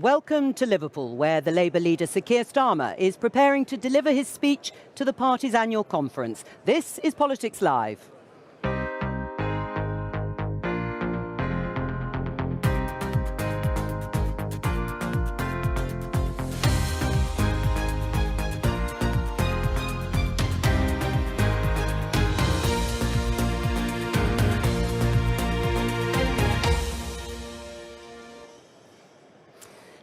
Welcome to Liverpool, where the Labour leader Sir Keir Starmer is preparing to deliver his speech to the party's annual conference. This is Politics Live.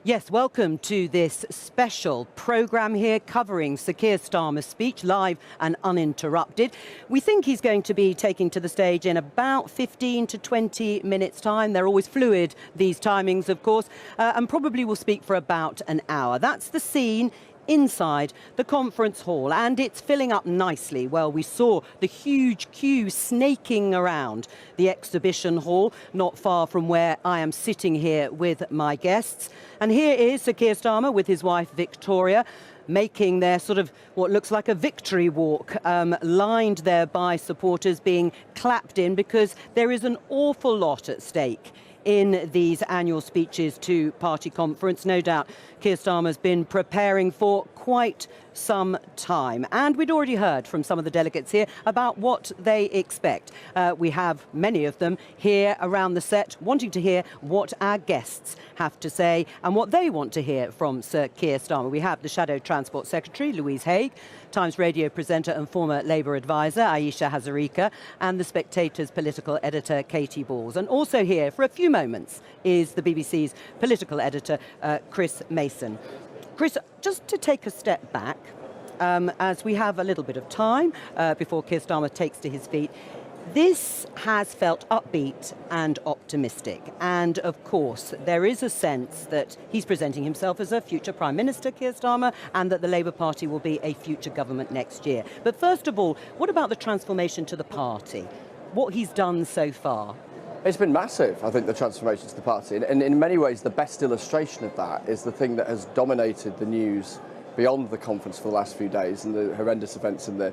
Yes, welcome to this special programme here covering Sir Keir Starmer's speech, live and uninterrupted. We think he's going to be taking to the stage in about 15 to 20 minutes' time. They're always fluid, these timings, of course, and probably will speak for about an hour. That's the scene inside the conference hall, and it's filling up nicely. Well, we saw the huge queue snaking around the exhibition hall, not far from where I am sitting here with my guests. And here is Sir Keir Starmer with his wife Victoria, making their sort of what looks like a victory walk, lined there by supporters being clapped in, because there is an awful lot at stake in these annual speeches to party conference. No doubt Keir Starmer's been preparing for quite some time. And we'd already heard from some of the delegates here about what they expect. We have many of them here around the set wanting to hear what our guests have to say and what they want to hear from Sir Keir Starmer. We have the Shadow Transport Secretary, Louise Haigh, Times Radio presenter and former Labour advisor, Ayesha Hazarika, and the Spectator's political editor, Katie Balls. And also here for a few moments is the BBC's political editor, Chris Mason. Chris, just to take a step back, as we have a little bit of time before Keir Starmer takes to his feet, this has felt upbeat and optimistic. And of course, there is a sense that he's presenting himself as a future Prime Minister, Keir Starmer, and that the Labour Party will be a future government next year. But first of all, what about the transformation to the party? What he's done so far? It's been massive, I think, the transformation to the party. And in many ways, the best illustration of that is the thing that has dominated the news beyond the conference for the last few days and the horrendous events in the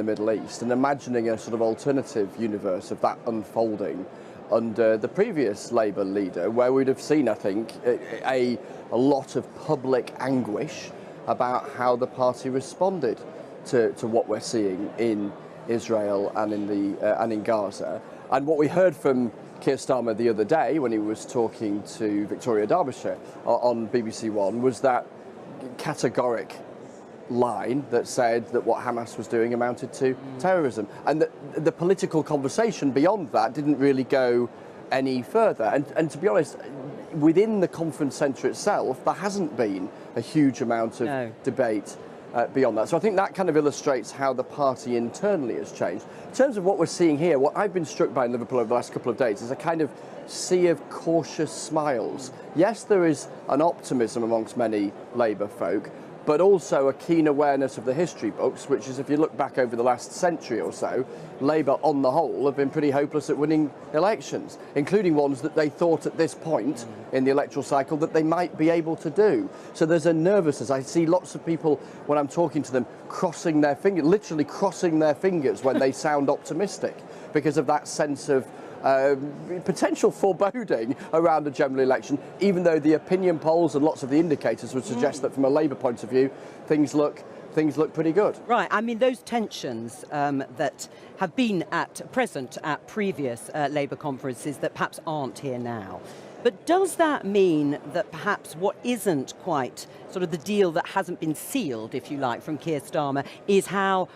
Middle East, and imagining a sort of alternative universe of that unfolding under the previous Labour leader, where we'd have seen, I think, a lot of public anguish about how the party responded to what we're seeing in Israel and in Gaza. And what we heard from Keir Starmer the other day when he was talking to Victoria Derbyshire on BBC One was that categoric line that said that what Hamas was doing amounted to terrorism, and the political conversation beyond that didn't really go any further. And to be honest, within the conference centre itself, there hasn't been a huge amount of debate beyond that. So I think that kind of illustrates how the party internally has changed. In terms of what we're seeing here, what I've been struck by in Liverpool over the last couple of days is a kind of sea of cautious smiles. Yes, there is an optimism amongst many Labour folk, but also a keen awareness of the history books, which is, if you look back over the last century or so, Labour on the whole have been pretty hopeless at winning elections, including ones that they thought at this point in the electoral cycle that they might be able to do. So there's a nervousness. I see lots of people, when I'm talking to them, crossing their fingers, literally crossing their fingers when they sound optimistic, because of that sense of potential foreboding around a general election, even though the opinion polls and lots of the indicators would suggest that from a Labour point of view, things look pretty good. Right. I mean, those tensions that have been at present at previous Labour conferences that perhaps aren't here now. But does that mean that perhaps what isn't quite sort of the deal that hasn't been sealed, if you like, from Keir Starmer is how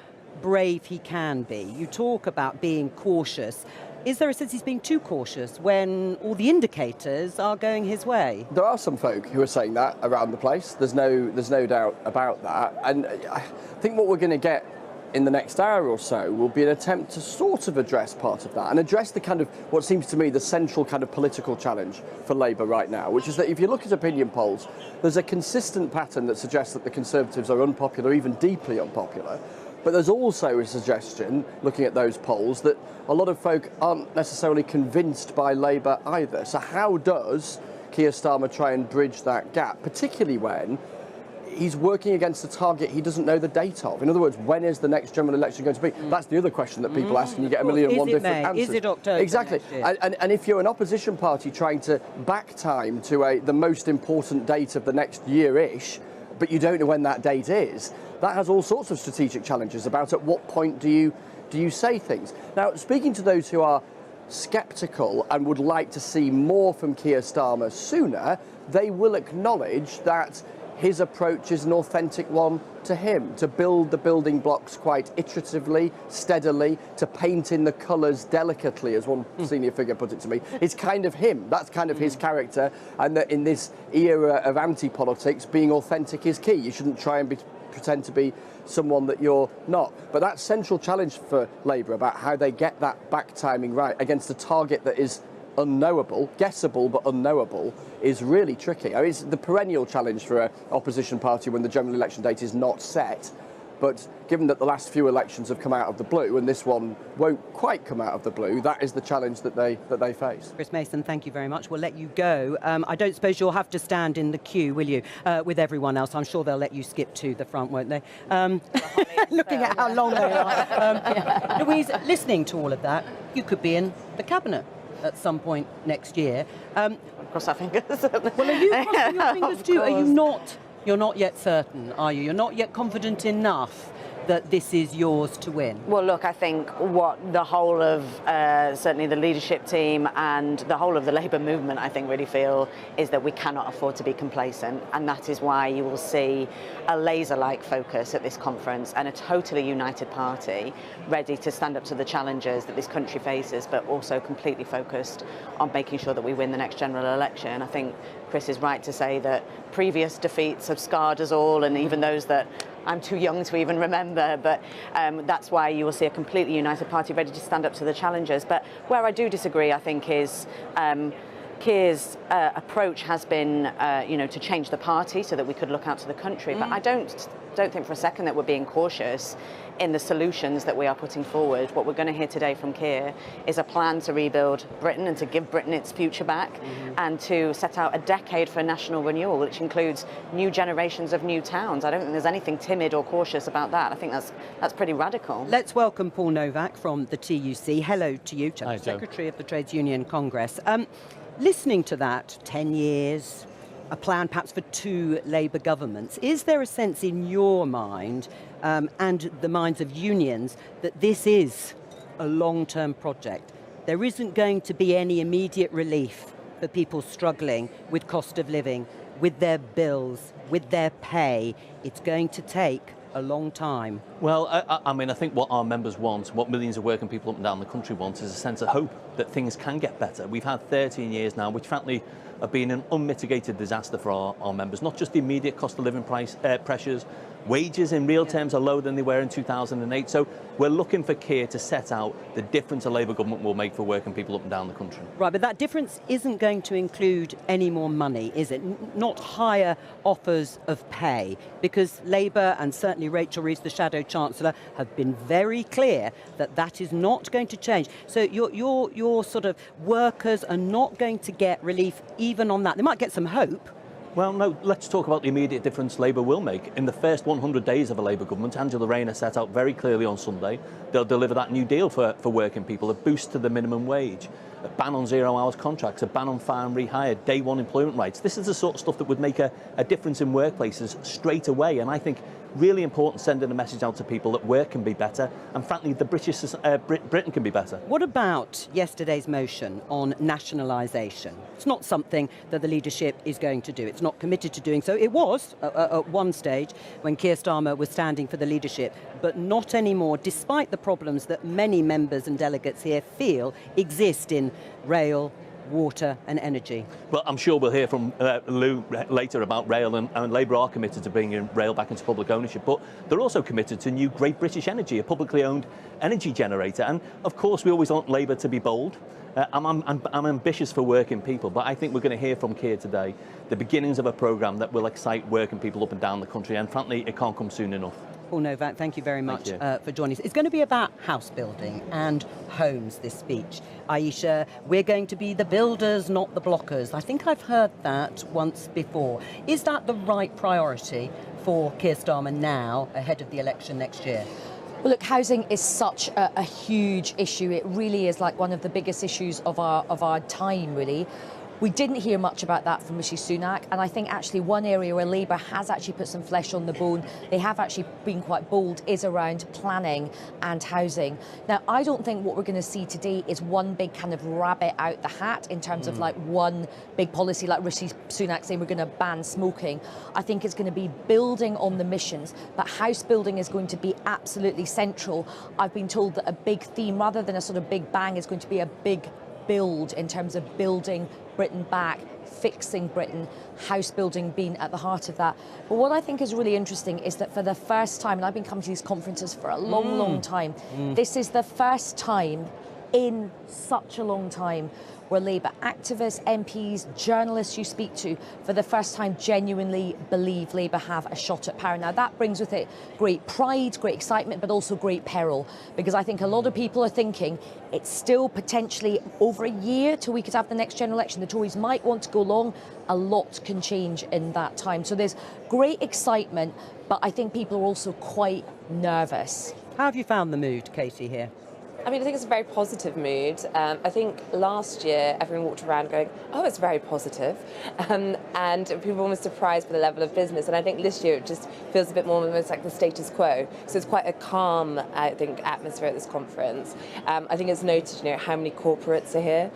brave he can be? You talk about being cautious. Is there a sense he's being too cautious when all the indicators are going his way? There are some folk who are saying that around the place. There's no doubt about that. And I think what we're going to get in the next hour or so will be an attempt to sort of address part of that and address the kind of, what seems to me, the central kind of political challenge for Labour right now, which is that if you look at opinion polls, there's a consistent pattern that suggests that the Conservatives are unpopular, even deeply unpopular. But there's also a suggestion, looking at those polls, that a lot of folk aren't necessarily convinced by Labour either. So how does Keir Starmer try and bridge that gap, particularly when he's working against a target he doesn't know the date of. In other words, when is the next general election going to be? That's the other question that people ask, and you get a million and one different answers. Is it October? Exactly. And if you're an opposition party trying to back time to the most important date of the next year-ish, but you don't know when that date is, that has all sorts of strategic challenges about at what point do you say things. Now, speaking to those who are sceptical and would like to see more from Keir Starmer sooner, they will acknowledge that his approach is an authentic one to him, to build the building blocks quite iteratively, steadily, to paint in the colours delicately, as one senior figure put it to me. It's kind of him. That's kind of his character, and that in this era of anti-politics, being authentic is key. You shouldn't try and pretend to be someone that you're not. But that central challenge for Labour about how they get that back timing right against a target that is unknowable, guessable but unknowable, is really tricky. I mean, it's the perennial challenge for an opposition party when the general election date is not set. But given that the last few elections have come out of the blue and this one won't quite come out of the blue, that is the challenge that they face. Chris Mason, thank you very much. We'll let you go. I don't suppose you'll have to stand in the queue, will you, with everyone else? I'm sure they'll let you skip to the front, won't they? Looking at how long they are. Louise, listening to all of that, you could be in the cabinet at some point next year. Cross our fingers. Well, are you crossing your fingers too? Are you not? You're not yet certain, are you? You're not yet confident enough that this is yours to win? Well, look, I think what the whole of certainly the leadership team and the whole of the Labour movement, I think, really feel is that we cannot afford to be complacent, and that is why you will see a laser-like focus at this conference and a totally united party ready to stand up to the challenges that this country faces, but also completely focused on making sure that we win the next general election. I think Chris is right to say that previous defeats have scarred us all, and even those that I'm too young to even remember, but that's why you will see a completely united party ready to stand up to the challenges. But where I do disagree, I think, is Keir's approach has been, to change the party so that we could look out to the country. But I don't think for a second that we're being cautious in the solutions that we are putting forward. What we're going to hear today from Keir is a plan to rebuild Britain and to give Britain its future back, and to set out a decade for national renewal, which includes new generations of new towns. I don't think there's anything timid or cautious about that. I think that's pretty radical. Let's welcome Paul Novak from the TUC. Hello to you, Hi, Secretary of the Trades Union Congress. Listening to that, 10 years, a plan perhaps for 2 Labour governments, is there a sense in your mind and the minds of unions that this is a long-term project? There isn't going to be any immediate relief for people struggling with cost of living, with their bills, with their pay. It's going to take a long time. Well, I think what our members want, what millions of working people up and down the country want, is a sense of hope that things can get better. We've had 13 years now, which frankly have been an unmitigated disaster for our members. Not just the immediate cost of living pressures, wages in real terms are lower than they were in 2008. So we're looking for Keir to set out the difference a Labour government will make for working people up and down the country. Right, but that difference isn't going to include any more money, is it? Not higher offers of pay, because Labour and certainly Rachel Reeves, the Shadow Chancellor, have been very clear that that is not going to change. So your sort of workers are not going to get relief even on that. They might get some hope. Well, no, let's talk about the immediate difference Labour will make. In the first 100 days of a Labour government, Angela Rayner set out very clearly on Sunday, they'll deliver that new deal for working people, a boost to the minimum wage, a ban on 0 hours contracts, a ban on fire and rehire, day one employment rights. This is the sort of stuff that would make a difference in workplaces straight away, and I think really important sending a message out to people that work can be better, and frankly the Britain can be better. What about yesterday's motion on nationalisation? It's not something that the leadership is going to do. It's not committed to doing so. It was at one stage when Keir Starmer was standing for the leadership, but not anymore, despite the problems that many members and delegates here feel exist in rail, water and energy. Well, I'm sure we'll hear from Lou later about rail, and Labour are committed to bringing rail back into public ownership, but they're also committed to new Great British Energy, a publicly owned energy generator. And of course we always want Labour to be bold. I'm ambitious for working people, but I think we're going to hear from Keir today the beginnings of a programme that will excite working people up and down the country, and frankly it can't come soon enough. Paul Novak, thank you very much for joining us. It's going to be about house building and homes, this speech. Aisha, we're going to be the builders, not the blockers. I think I've heard that once before. Is that the right priority for Keir Starmer now, ahead of the election next year? Well, look, housing is such a huge issue. It really is like one of the biggest issues of our time, really. We didn't hear much about that from Rishi Sunak, and I think actually one area where Labour has actually put some flesh on the bone, they have actually been quite bold, is around planning and housing. Now, I don't think what we're going to see today is one big kind of rabbit out the hat in terms of like one big policy like Rishi Sunak saying we're going to ban smoking. I think it's going to be building on the missions, but house building is going to be absolutely central. I've been told that a big theme, rather than a sort of big bang, is going to be a big build in terms of building Britain back, fixing Britain, house building being at the heart of that. But what I think is really interesting is that for the first time, and I've been coming to these conferences for a long time, this is the first time in such a long time where Labour activists, MPs, journalists you speak to, for the first time genuinely believe Labour have a shot at power. Now that brings with it great pride, great excitement, but also great peril, because I think a lot of people are thinking it's still potentially over a year till we could have the next general election. The Tories might want to go long. A lot can change in that time. So there's great excitement, but I think people are also quite nervous. How have you found the mood, Katie, here? I mean, I think it's a very positive mood. I think last year everyone walked around going, oh, it's very positive. And people were almost surprised by the level of business. And I think this year it just feels a bit more almost like the status quo. So it's quite a calm, I think, atmosphere at this conference. I think it's noted, how many corporates are here,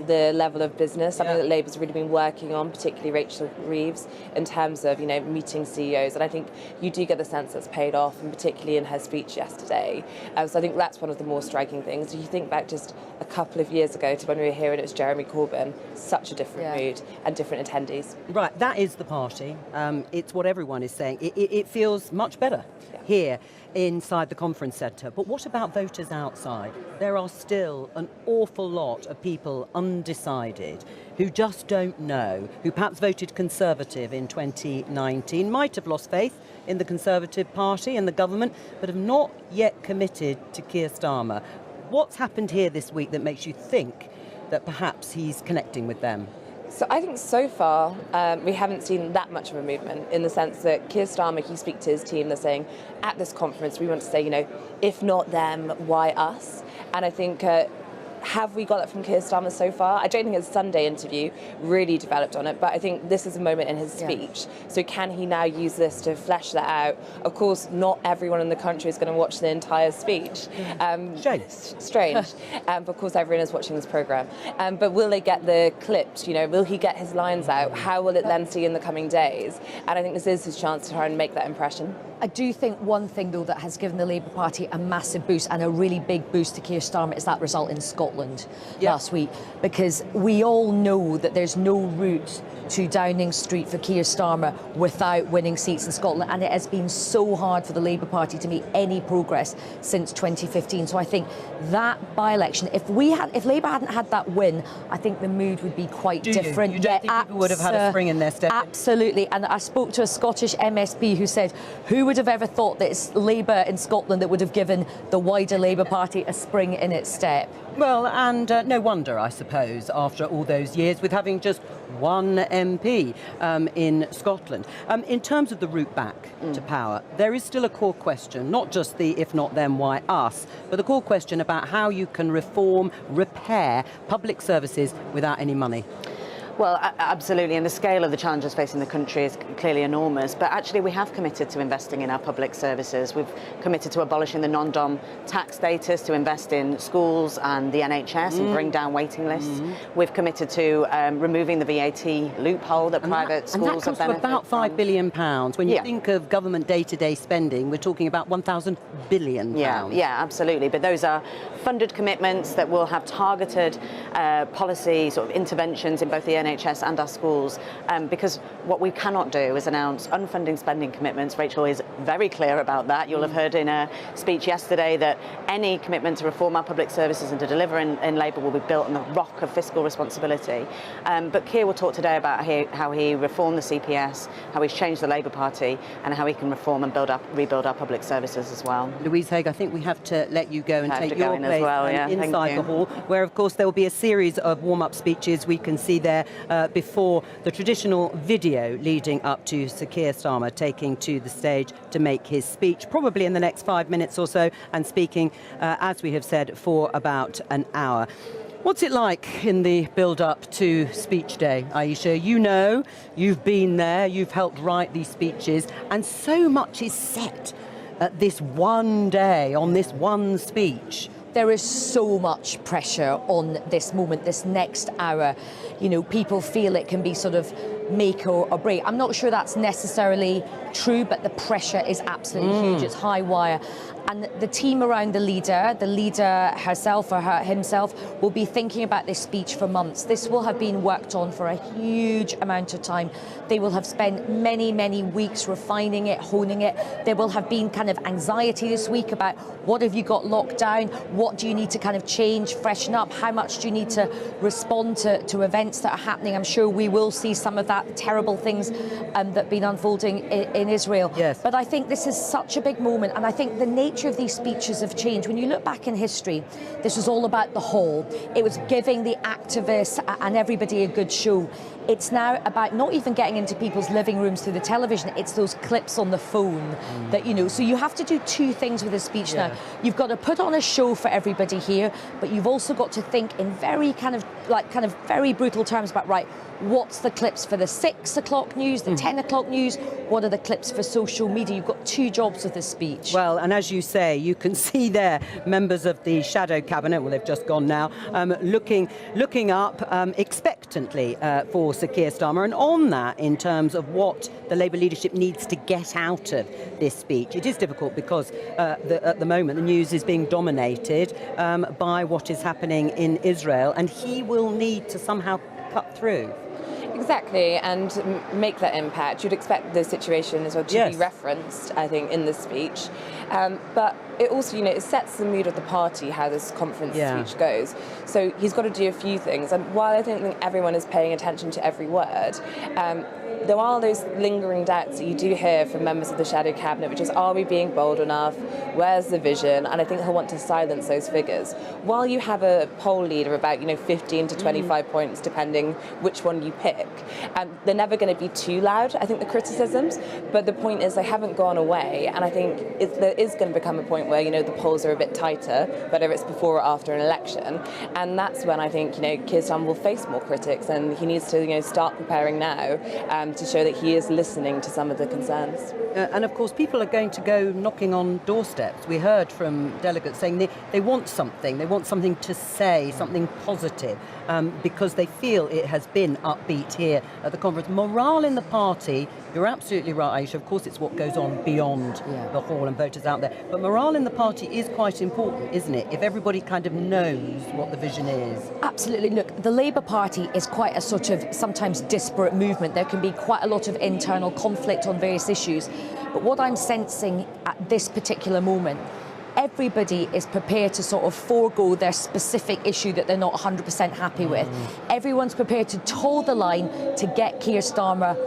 the level of business, something that Labour's really been working on, particularly Rachel Reeves, in terms of, meeting CEOs. And I think you do get the sense that's paid off, and particularly in her speech yesterday. So I think that's one of the more striking things. If you think back just a couple of years ago to when we were here and it was Jeremy Corbyn, such a different mood and different attendees. Right, that is the party. It's what everyone is saying. It feels much better here inside the conference centre. But what about voters outside? There are still an awful lot of people undecided who just don't know, who perhaps voted Conservative in 2019, might have lost faith in the Conservative Party and the government, but have not yet committed to Keir Starmer. What's happened here this week that makes you think that perhaps he's connecting with them? So I think so far we haven't seen that much of a movement, in the sense that Keir Starmer, he speaks to his team, they're saying at this conference we want to say, if not them, why us? And I think have we got that from Keir Starmer so far? I don't think his Sunday interview really developed on it, but I think this is a moment in his speech. So can he now use this to flesh that out? Of course, not everyone in the country is going to watch the entire speech. Strange. But of course, everyone is watching this programme. But will they get the clips? Will he get his lines out? How will it then see in the coming days? And I think this is his chance to try and make that impression. I do think one thing, though, that has given the Labour Party a massive boost, and a really big boost to Keir Starmer, is that result in Scotland last week. Because we all know that there's no route to Downing Street for Keir Starmer without winning seats in Scotland, and it has been so hard for the Labour Party to make any progress since 2015. So I think that by-election, if Labour hadn't had that win, I think the mood would be quite different. You don't think people would have had a spring in their step? Absolutely. And I spoke to a Scottish MSP who said, who would have ever thought that it's Labour in Scotland that would have given the wider Labour Party a spring in its step? Well, and no wonder, I suppose, after all those years, with having just one MP in Scotland. In terms of the route back to power, there is still a core question, not just the if not them, why us, but the core question about how you can reform, repair public services without any money. Well, absolutely, and the scale of the challenges facing the country is clearly enormous, but actually we have committed to investing in our public services. We've committed to abolishing the non-dom tax status, to invest in schools and the NHS and bring down waiting lists. We've committed to removing the VAT loophole that private schools have benefited from. And that comes to about £5 billion. When you think of government day-to-day spending, we're talking about £1,000 billion. Yeah, absolutely, but those are funded commitments that will have targeted policy sort of interventions in both the NHS and our schools, because what we cannot do is announce unfunding spending commitments. Rachel is very clear about that. You'll have heard in a speech yesterday that any commitment to reform our public services and to deliver in Labour will be built on the rock of fiscal responsibility. But Keir will talk today about how he reformed the CPS, how he's changed the Labour Party, and how he can reform and rebuild our public services as well. Louise Haigh, I think we have to let you go and take your place inside the hall, where, of course, there will be a series of warm-up speeches we can see there before the traditional video leading up to Sir Keir Starmer taking to the stage to make his speech, probably in the next 5 minutes or so, and speaking, as we have said, for about an hour. What's it like in the build-up to speech day, Aisha? You know, you've been there, you've helped write these speeches, and so much is set at this one day, on this one speech. There is so much pressure on this moment, this next hour. You know, people feel it can be sort of make or break. I'm not sure that's necessarily true, but the pressure is absolutely huge. It's high wire. And the team around the leader herself or himself, will be thinking about this speech for months. This will have been worked on for a huge amount of time. They will have spent many, many weeks refining it, honing it. There will have been kind of anxiety this week about what have you got locked down, what do you need to kind of change, freshen up, how much do you need to respond to events that are happening. I'm sure we will see some of that terrible things that have been unfolding in Israel. Yes. But I think this is such a big moment, and I think the nature of these speeches have changed. When you look back in history, this was all about the whole. It was giving the activists and everybody a good show. It's now about not even getting into people's living rooms through the television, it's those clips on the phone that, you know, so you have to do two things with a speech now. You've got to put on a show for everybody here, but you've also got to think in very kind of very brutal terms about, right, what's the clips for the 6 o'clock news, the 10 o'clock news, what are the clips for social media? You've got two jobs with this speech. Well, and as you say, you can see there members of the shadow cabinet, well, they've just gone now, looking up expectantly for Sir Keir Starmer, and on that, in terms of what the Labour leadership needs to get out of this speech. It is difficult because at the moment the news is being dominated by what is happening in Israel, and he will need to somehow cut through. Exactly, and make that impact. You'd expect the situation as well to be referenced, I think, in the speech. But it also, you know, it sets the mood of the party, how this conference speech goes. So he's got to do a few things. And while I don't think everyone is paying attention to every word, there are those lingering doubts that you do hear from members of the shadow cabinet, which is, are we being bold enough? Where's the vision? And I think he'll want to silence those figures. While you have a poll lead of about, 15 to 25 points, depending which one you pick, they're never going to be too loud, I think, the criticisms. But the point is, they haven't gone away. And I think there is going to become a point where, the polls are a bit tighter, whether it's before or after an election. And that's when I think, Keir Starmer will face more critics, and he needs to, start preparing now to show that he is listening to some of the concerns. And of course, people are going to go knocking on doorsteps. We heard from delegates saying they want something to say, something positive, because they feel it has been upbeat here at the conference. Morale in the party, you're absolutely right, Aisha, of course it's what goes on beyond the hall and voters out there, but morale in the party is quite important, isn't it? If everybody kind of knows what the vision is. Absolutely. Look, the Labour Party is quite a sort of sometimes disparate movement. There can be quite a lot of internal conflict on various issues. But what I'm sensing at this particular moment, everybody is prepared to sort of forego their specific issue that they're not 100% happy with. Everyone's prepared to toe the line to get Keir Starmer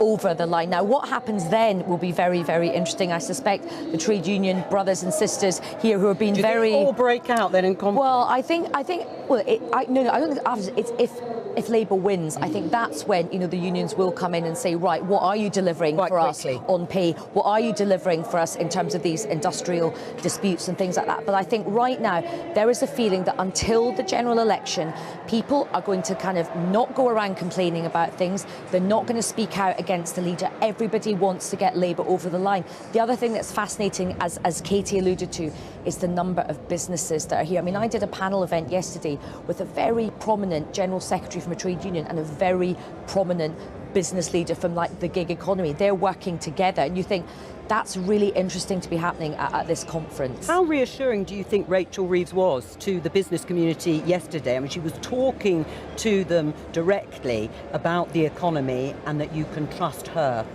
over the line. Now, what happens then will be very, very interesting. I suspect the trade union brothers and sisters here who have been very... Do you think it all break out then in conflict? Well, I don't think it's if Labour wins, I think that's when, the unions will come in and say, right, what are you delivering for us on pay? What are you delivering for us in terms of these industrial disputes and things like that? But I think right now, there is a feeling that until the general election, people are going to kind of not go around complaining about things. They're not going to speak out against the leader. Everybody wants to get Labour over the line. The other thing that's fascinating, as Katie alluded to, is the number of businesses that are here. I mean, I did a panel event yesterday with a very prominent General Secretary from a trade union and a very prominent business leader from the gig economy. They're working together, and you think that's really interesting to be happening at this conference. How reassuring do you think Rachel Reeves was to the business community yesterday? I mean, she was talking to them directly about the economy and that you can trust her.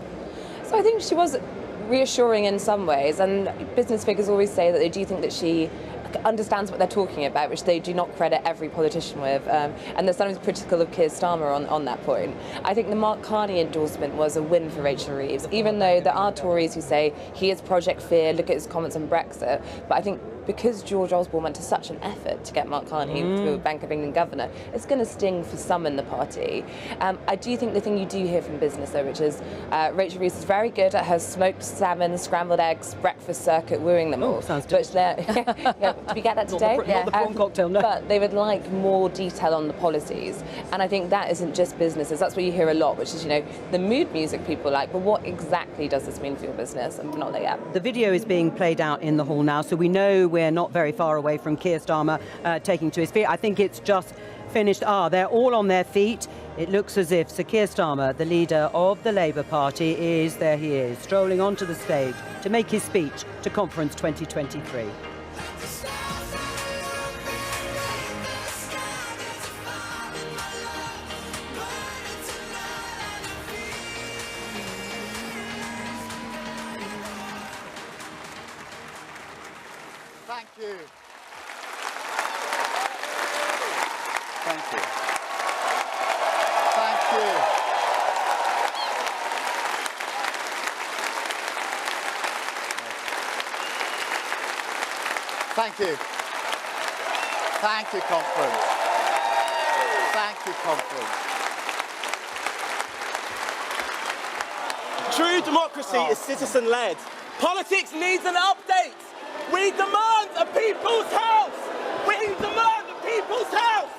So I think she was reassuring in some ways, and business figures always say that they do think that she understands what they're talking about, which they do not credit every politician with, and they're sometimes critical of Keir Starmer on that point. I think the Mark Carney endorsement was a win for Rachel Reeves, even though there are Tories who say he is Project Fear, look at his comments on Brexit, but I think because George Osborne went to such an effort to get Mark Carney to Bank of England governor, it's going to sting for some in the party. I do think the thing you do hear from business, though, which is Rachel Reeves is very good at her smoked salmon, scrambled eggs, breakfast circuit, wooing them all. Sounds But did we get that today? Not the prawn cocktail, no. But they would like more detail on the policies. And I think that isn't just businesses. That's what you hear a lot, which is, the mood music people like, but what exactly does this mean for your business? And we're not there yet. The video is being played out in the hall now, so we know we're not very far away from Keir Starmer taking to his feet. I think it's just finished. They're all on their feet. It looks as if Sir Keir Starmer, the leader of the Labour Party, there he is, strolling onto the stage to make his speech to Conference 2023. Thank you. Thank you. Thank you. Thank you. Thank you, Conference. Thank you, Conference. True democracy is citizen-led. Politics needs an update. We demand a people's house. We demand a people's house.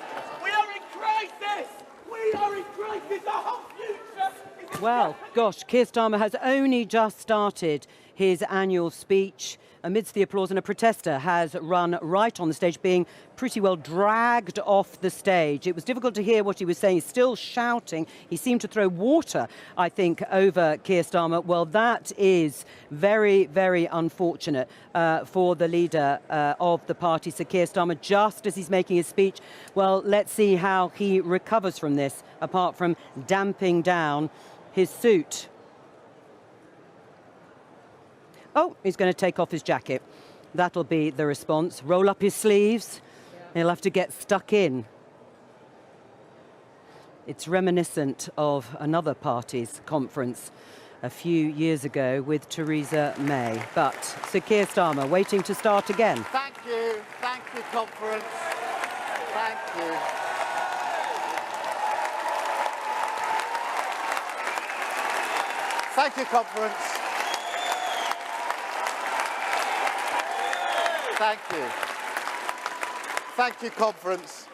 We are in crisis. We are in crisis. Our whole future is... Well, gosh, Keir Starmer has only just started his annual speech amidst the applause, and a protester has run right on the stage, being pretty well dragged off the stage. It was difficult to hear what he was saying. He's still shouting. He seemed to throw water, I think, over Keir Starmer. Well, that is very, very unfortunate for the leader of the party, Sir Keir Starmer, just as he's making his speech. Well, let's see how he recovers from this, apart from damping down his suit. Oh, he's going to take off his jacket. That'll be the response. Roll up his sleeves. He'll have to get stuck in. It's reminiscent of another party's conference a few years ago with Theresa May. But Sir Keir Starmer waiting to start again. Thank you, Conference. Thank you. Thank you, Conference. Thank you. Thank you, Conference.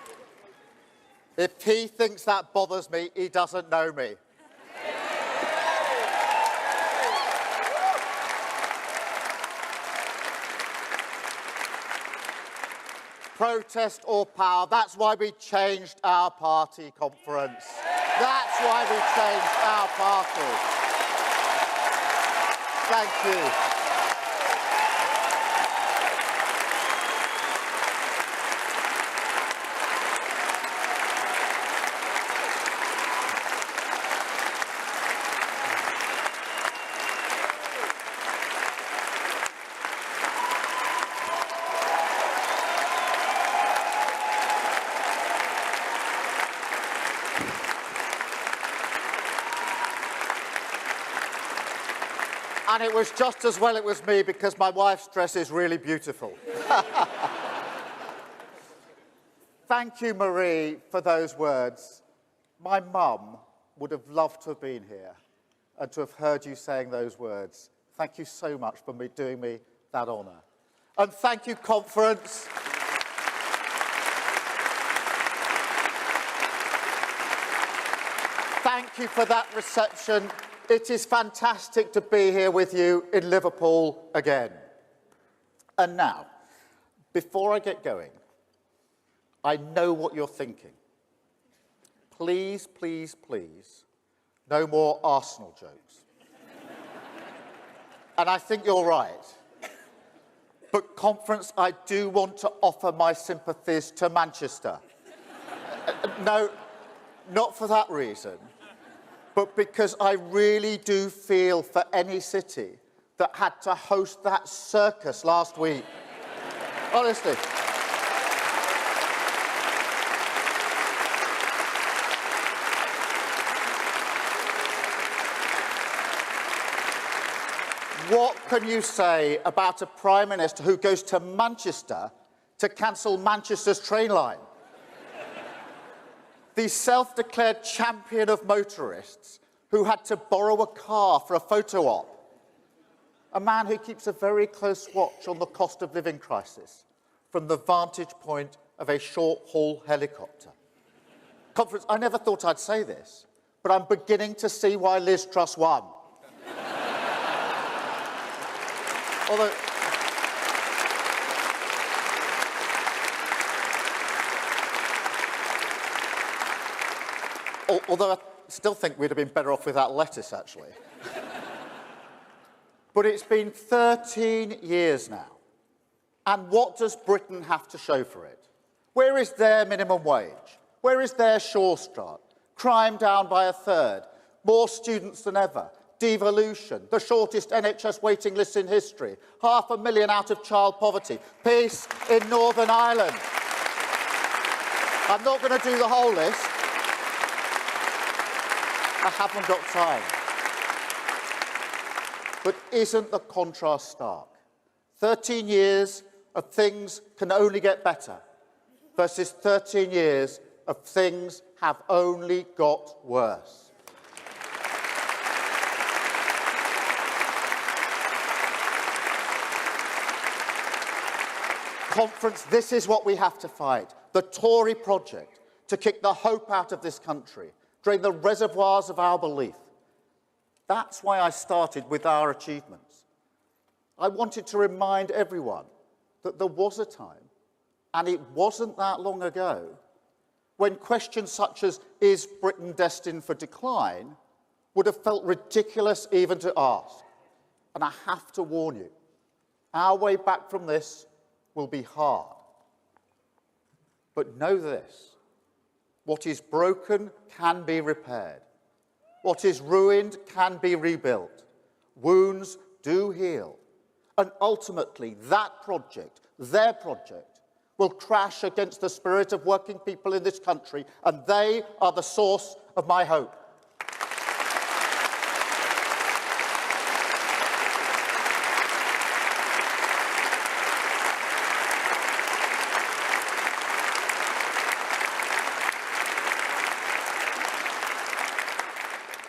If he thinks that bothers me, he doesn't know me. Protest or power, that's why we changed our party, Conference. That's why we changed our party. Thank you. And it was just as well it was me, because my wife's dress is really beautiful. Thank you, Marie, for those words. My mum would have loved to have been here and to have heard you saying those words. Thank you so much for doing me that honour. And thank you, Conference. Thank you for that reception. It is fantastic to be here with you in Liverpool again. And now, before I get going, I know what you're thinking. Please, please, please, no more Arsenal jokes. And I think you're right. But, Conference, I do want to offer my sympathies to Manchester. No, not for that reason, but because I really do feel for any city that had to host that circus last week. Honestly. What can you say about a Prime Minister who goes to Manchester to cancel Manchester's train line? The self-declared champion of motorists who had to borrow a car for a photo op. A man who keeps a very close watch on the cost of living crisis from the vantage point of a short-haul helicopter. Conference, I never thought I'd say this, but I'm beginning to see why Liz Truss won. Although I still think we'd have been better off without lettuce, actually. But it's been 13 years now. And what does Britain have to show for it? Where is their minimum wage? Where is their Sure Start? Crime down by a third, more students than ever, devolution, the shortest NHS waiting lists in history, 500,000 out of child poverty, peace in Northern Ireland. I'm not going to do the whole list. I haven't got time. But isn't the contrast stark? 13 years of things can only get better versus 13 years of things have only got worse. Conference, this is what we have to fight. The Tory project to kick the hope out of this country, drain the reservoirs of our belief. That's why I started with our achievements. I wanted to remind everyone that there was a time, and it wasn't that long ago, when questions such as, is Britain destined for decline, would have felt ridiculous even to ask. And I have to warn you, our way back from this will be hard. But know this, what is broken can be repaired. What is ruined can be rebuilt. Wounds do heal. And ultimately, that project, their project, will crash against the spirit of working people in this country, and they are the source of my hope.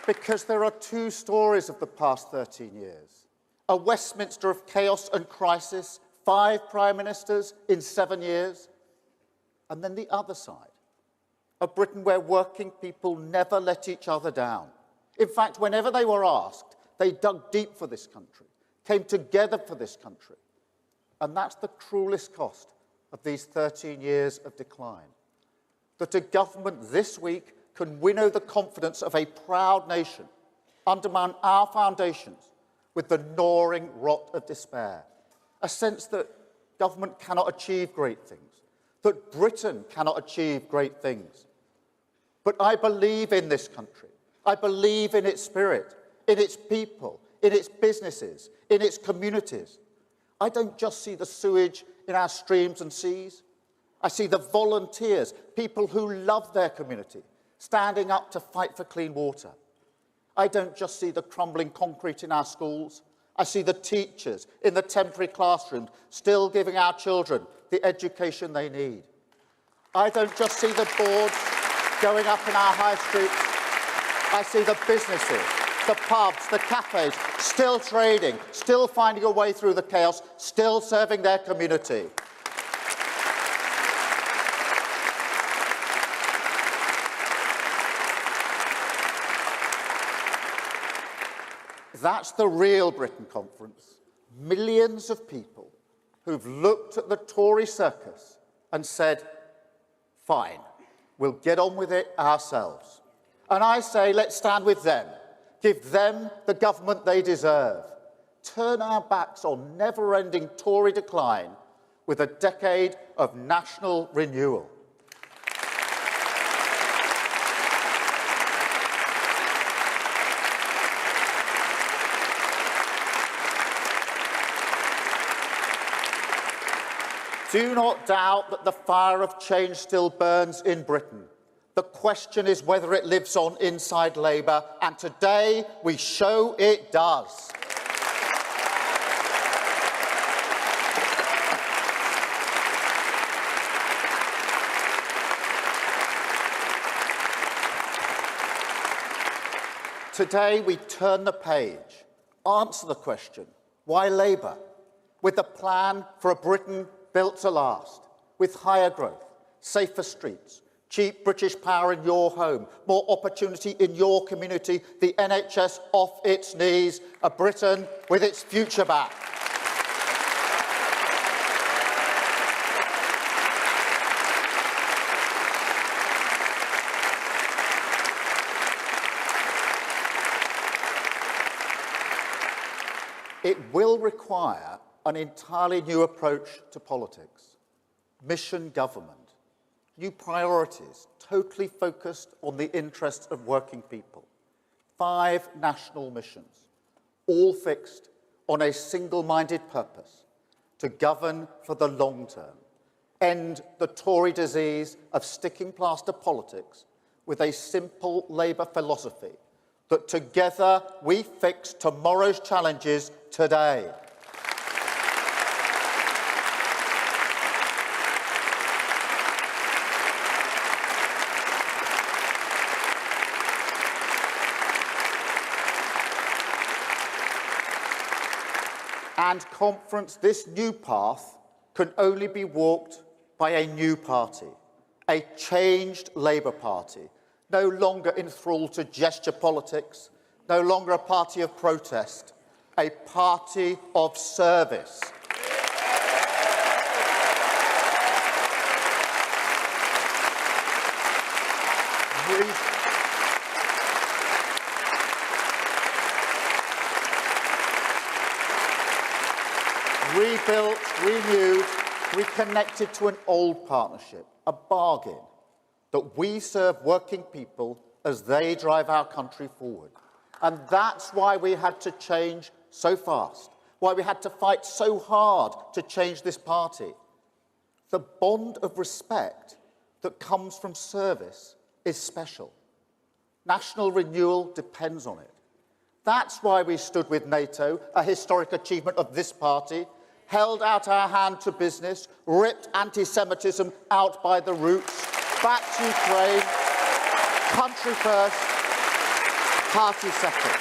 Because there are two stories of the past 13 years. A Westminster of chaos and crisis, 5 prime ministers in 7 years. And then the other side, a Britain where working people never let each other down. In fact, whenever they were asked, they dug deep for this country, came together for this country. And that's the cruelest cost of these 13 years of decline. That a government this week can winnow the confidence of a proud nation, undermine our foundations with the gnawing rot of despair. A sense that government cannot achieve great things, that Britain cannot achieve great things. But I believe in this country. I believe in its spirit, in its people, in its businesses, in its communities. I don't just see the sewage in our streams and seas. I see the volunteers, people who love their community, standing up to fight for clean water. I don't just see the crumbling concrete in our schools. I see the teachers in the temporary classrooms still giving our children the education they need. I don't just see the boards going up in our high streets. I see the businesses, the pubs, the cafes still trading, still finding a way through the chaos, still serving their community. That's the real Britain Conference. Millions of people who've looked at the Tory circus and said, fine, we'll get on with it ourselves. And I say, let's stand with them. Give them the government they deserve. Turn our backs on never-ending Tory decline with a decade of national renewal. Do not doubt that the fire of change still burns in Britain. The question is whether it lives on inside Labour, and today we show it does. Today, we turn the page, answer the question, why Labour? With a plan for a Britain built to last, with higher growth, safer streets, cheap British power in your home, more opportunity in your community, the NHS off its knees, a Britain with its future back. It will require an entirely new approach to politics, mission government, new priorities, totally focused on the interests of working people. 5 national missions, all fixed on a single-minded purpose, to govern for the long term, end the Tory disease of sticking plaster politics with a simple Labour philosophy that together we fix tomorrow's challenges today. And conference, this new path can only be walked by a new party, a changed Labour Party, no longer enthralled to gesture politics, no longer a party of protest, a party of service. Rebuilt, renewed, reconnected to an old partnership, a bargain, that we serve working people as they drive our country forward. And that's why we had to change so fast, why we had to fight so hard to change this party. The bond of respect that comes from service is special. National renewal depends on it. That's why we stood with NATO, a historic achievement of this party, held out our hand to business, ripped anti-Semitism out by the roots, backed Ukraine, country first, party second.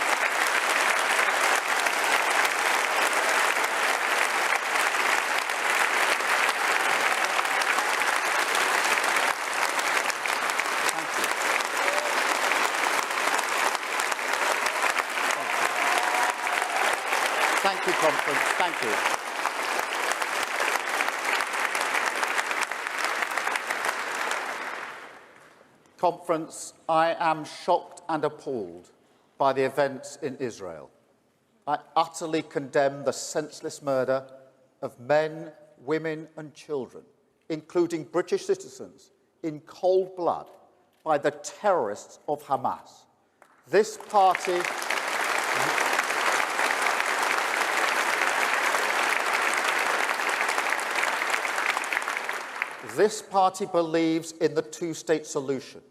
Thank you, conference. Thank you. Conference, I am shocked and appalled by the events in Israel. I utterly condemn the senseless murder of men, women and children, including British citizens, in cold blood by the terrorists of Hamas. This party... This party believes in the two-state solution,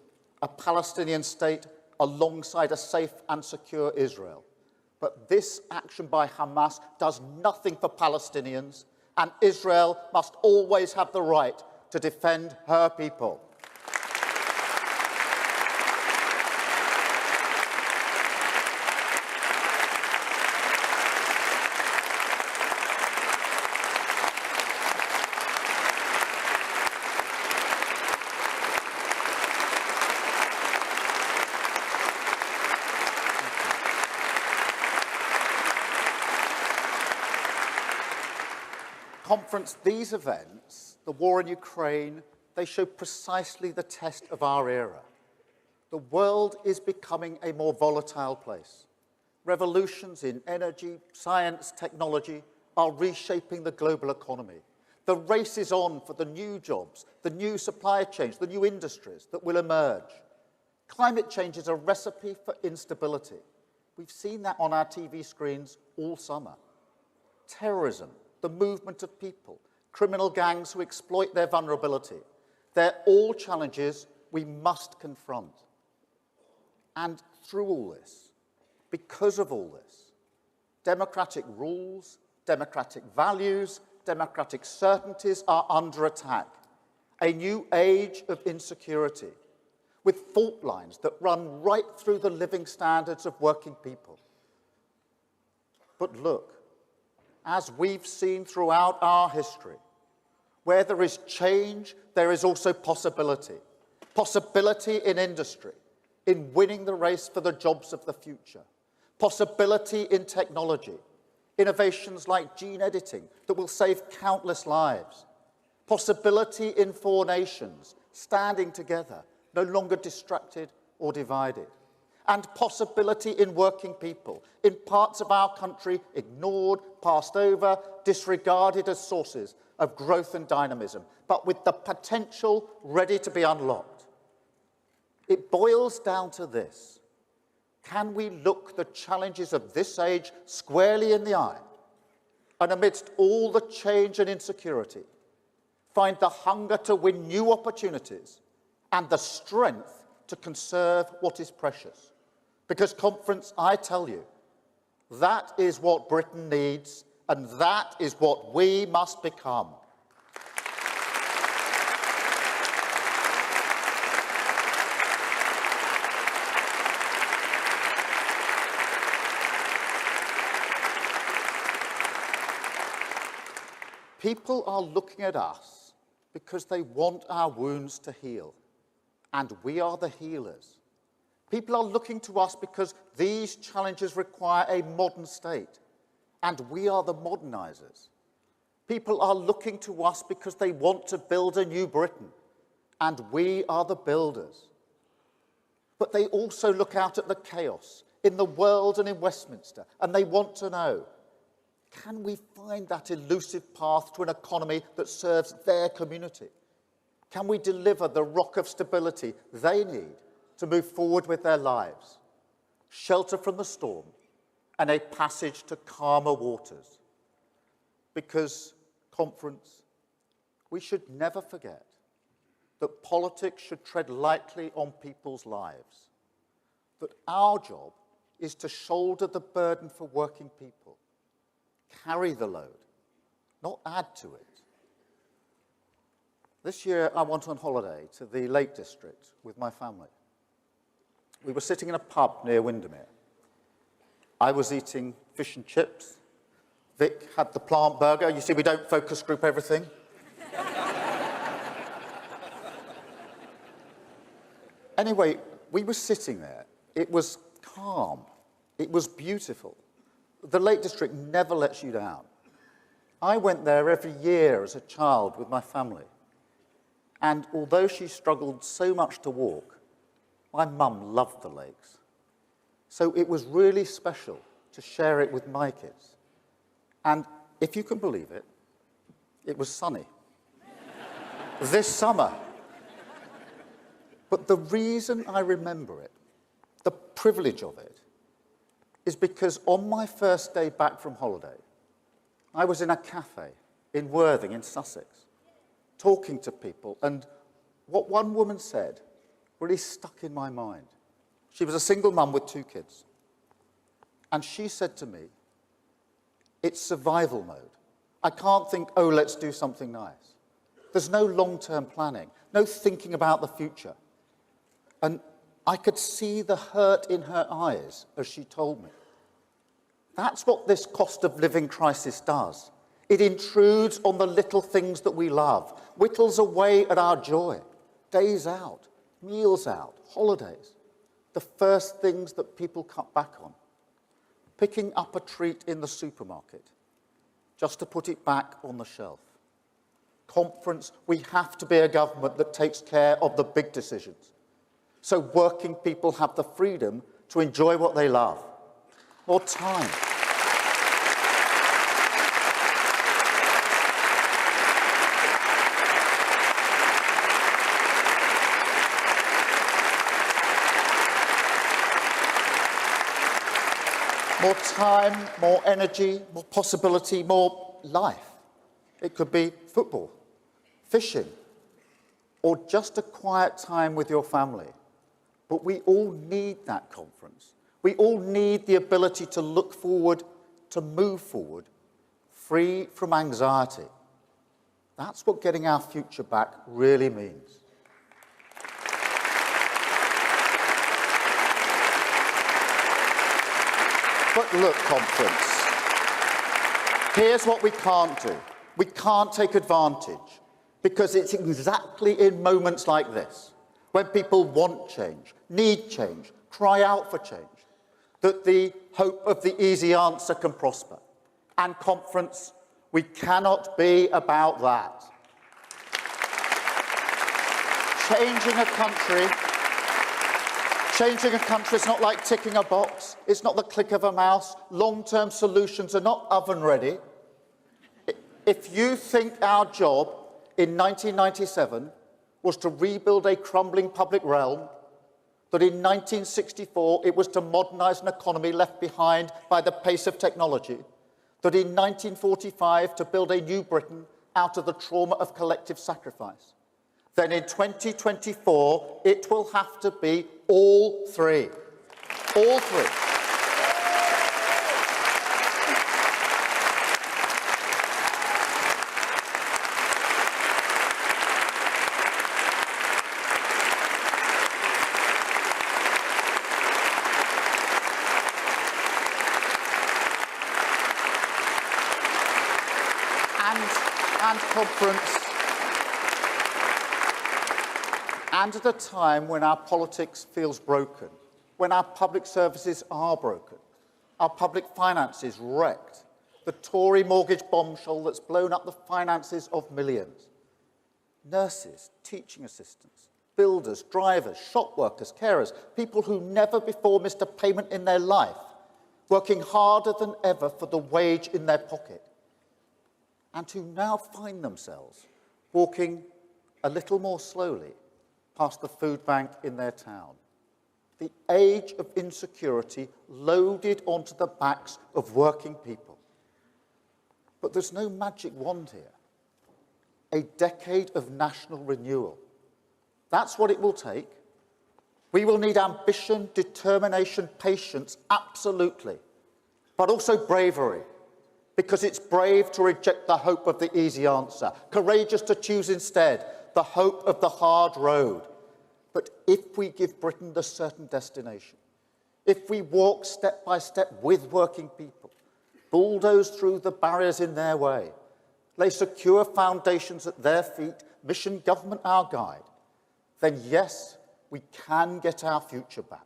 a Palestinian state alongside a safe and secure Israel. But this action by Hamas does nothing for Palestinians, and Israel must always have the right to defend her people. Conference, these events, the war in Ukraine, they show precisely the test of our era. The world is becoming a more volatile place. Revolutions in energy, science, technology are reshaping the global economy. The race is on for the new jobs, the new supply chains, the new industries that will emerge. Climate change is a recipe for instability. We've seen that on our TV screens all summer. Terrorism, the movement of people, criminal gangs who exploit their vulnerability. They're all challenges we must confront. And through all this, because of all this, democratic rules, democratic values, democratic certainties are under attack. A new age of insecurity. with fault lines that run right through the living standards of working people. But look, as we've seen throughout our history, where there is change, there is also possibility. Possibility in industry, in winning the race for the jobs of the future. Possibility in technology, innovations like gene editing that will save countless lives. Possibility in 4 nations, standing together, no longer distracted or divided. And possibility in working people, in parts of our country ignored, passed over, disregarded as sources of growth and dynamism, but with the potential ready to be unlocked. It boils down to this. Can we look the challenges of this age squarely in the eye, and amidst all the change and insecurity, find the hunger to win new opportunities and the strength to conserve what is precious? Because, conference, I tell you, that is what Britain needs, and that is what we must become. People are looking at us because they want our wounds to heal, and we are the healers. People are looking to us because these challenges require a modern state, and we are the modernizers. People are looking to us because they want to build a new Britain, and we are the builders. But they also look out at the chaos in the world and in Westminster, and they want to know, can we find that elusive path to an economy that serves their community? Can we deliver the rock of stability they need to move forward with their lives, shelter from the storm, and a passage to calmer waters? Because, conference, we should never forget that politics should tread lightly on people's lives, that our job is to shoulder the burden for working people, carry the load, not add to it. This year I went on holiday to the Lake District with my family. We were sitting in a pub near Windermere. I was eating fish and chips. Vic had the plant burger. You see, we don't focus group everything. Anyway, we were sitting there. It was calm. It was beautiful. The Lake District never lets you down. I went there every year as a child with my family. And although she struggled so much to walk, my mum loved the lakes. So it was really special to share it with my kids. And if you can believe it, it was sunny. This summer. But the reason I remember it, the privilege of it, is because on my first day back from holiday, I was in a cafe in Worthing in Sussex, talking to people, and what one woman said really stuck in my mind. She was a single mum with 2 kids. And she said to me, it's survival mode. I can't think, oh, let's do something nice. There's no long-term planning, no thinking about the future. And I could see the hurt in her eyes as she told me. That's what this cost of living crisis does. It intrudes on the little things that we love, whittles away at our joy, days out, meals out, holidays, the first things that people cut back on, picking up a treat in the supermarket, just to put it back on the shelf. Conference, we have to be a government that takes care of the big decisions, so working people have the freedom to enjoy what they love. More time. More time, more energy, more possibility, more life. It could be football, fishing, or just a quiet time with your family. But we all need that conference. We all need the ability to look forward, to move forward, free from anxiety. That's what getting our future back really means. But look, conference, here's what we can't do. We can't take advantage, because it's exactly in moments like this, when people want change, need change, cry out for change, that the hope of the easy answer can prosper. And conference, we cannot be about that. Changing a country is not like ticking a box. It's not the click of a mouse. Long-term solutions are not oven-ready. If you think our job in 1997 was to rebuild a crumbling public realm, that in 1964 it was to modernise an economy left behind by the pace of technology, that in 1945 to build a new Britain out of the trauma of collective sacrifice, then in 2024 it will have to be all three. All three. And conference, and at a time when our politics feels broken, when our public services are broken, our public finances wrecked, the Tory mortgage bombshell that's blown up the finances of millions. Nurses, teaching assistants, builders, drivers, shop workers, carers, people who never before missed a payment in their life, working harder than ever for the wage in their pocket, and who now find themselves walking a little more slowly past the food bank in their town. The age of insecurity loaded onto the backs of working people. But there's no magic wand here. A decade of national renewal. That's what it will take. We will need ambition, determination, patience, absolutely, but also bravery. Because it's brave to reject the hope of the easy answer, courageous to choose instead the hope of the hard road. But if we give Britain the certain destination, if we walk step by step with working people, bulldoze through the barriers in their way, lay secure foundations at their feet, mission government our guide, then yes, we can get our future back.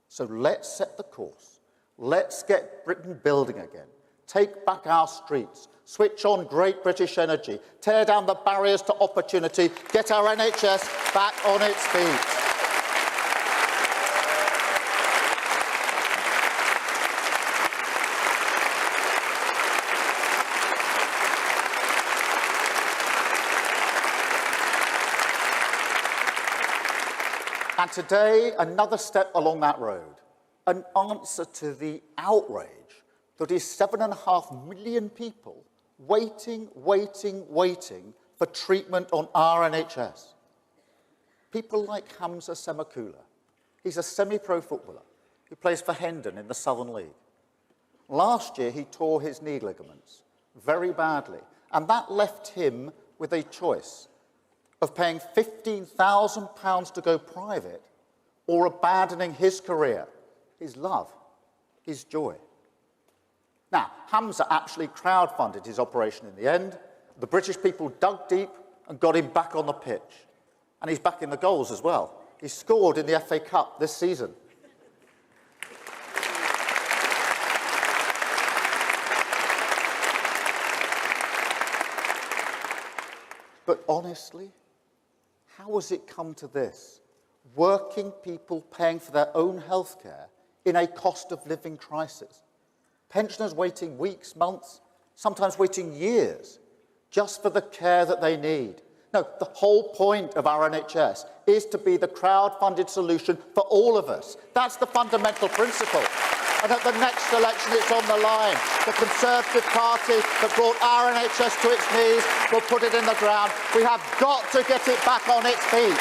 So let's set the course. Let's get Britain building again. Take back our streets, switch on great British energy, tear down the barriers to opportunity, get our NHS back on its feet. And today, another step along that road, an answer to the outrage that is 7.5 million people waiting for treatment on our NHS. People like Hamza Semakula. He's a semi-pro footballer who plays for Hendon in the Southern League. Last year, he tore his knee ligaments very badly, and that left him with a choice of paying £15,000 to go private or abandoning his career, his love, his joy. Now, Hamza actually crowdfunded his operation in the end. The British people dug deep and got him back on the pitch. And he's back in the goals as well. He scored in the FA Cup this season. But honestly, how has it come to this? Working people paying for their own healthcare in a cost of living crisis. Pensioners waiting weeks, months, sometimes waiting years, just for the care that they need. No, the whole point of our NHS is to be the crowd-funded solution for all of us. That's the fundamental principle. And at the next election, it's on the line. The Conservative Party that brought our NHS to its knees will put it in the ground. We have got to get it back on its feet.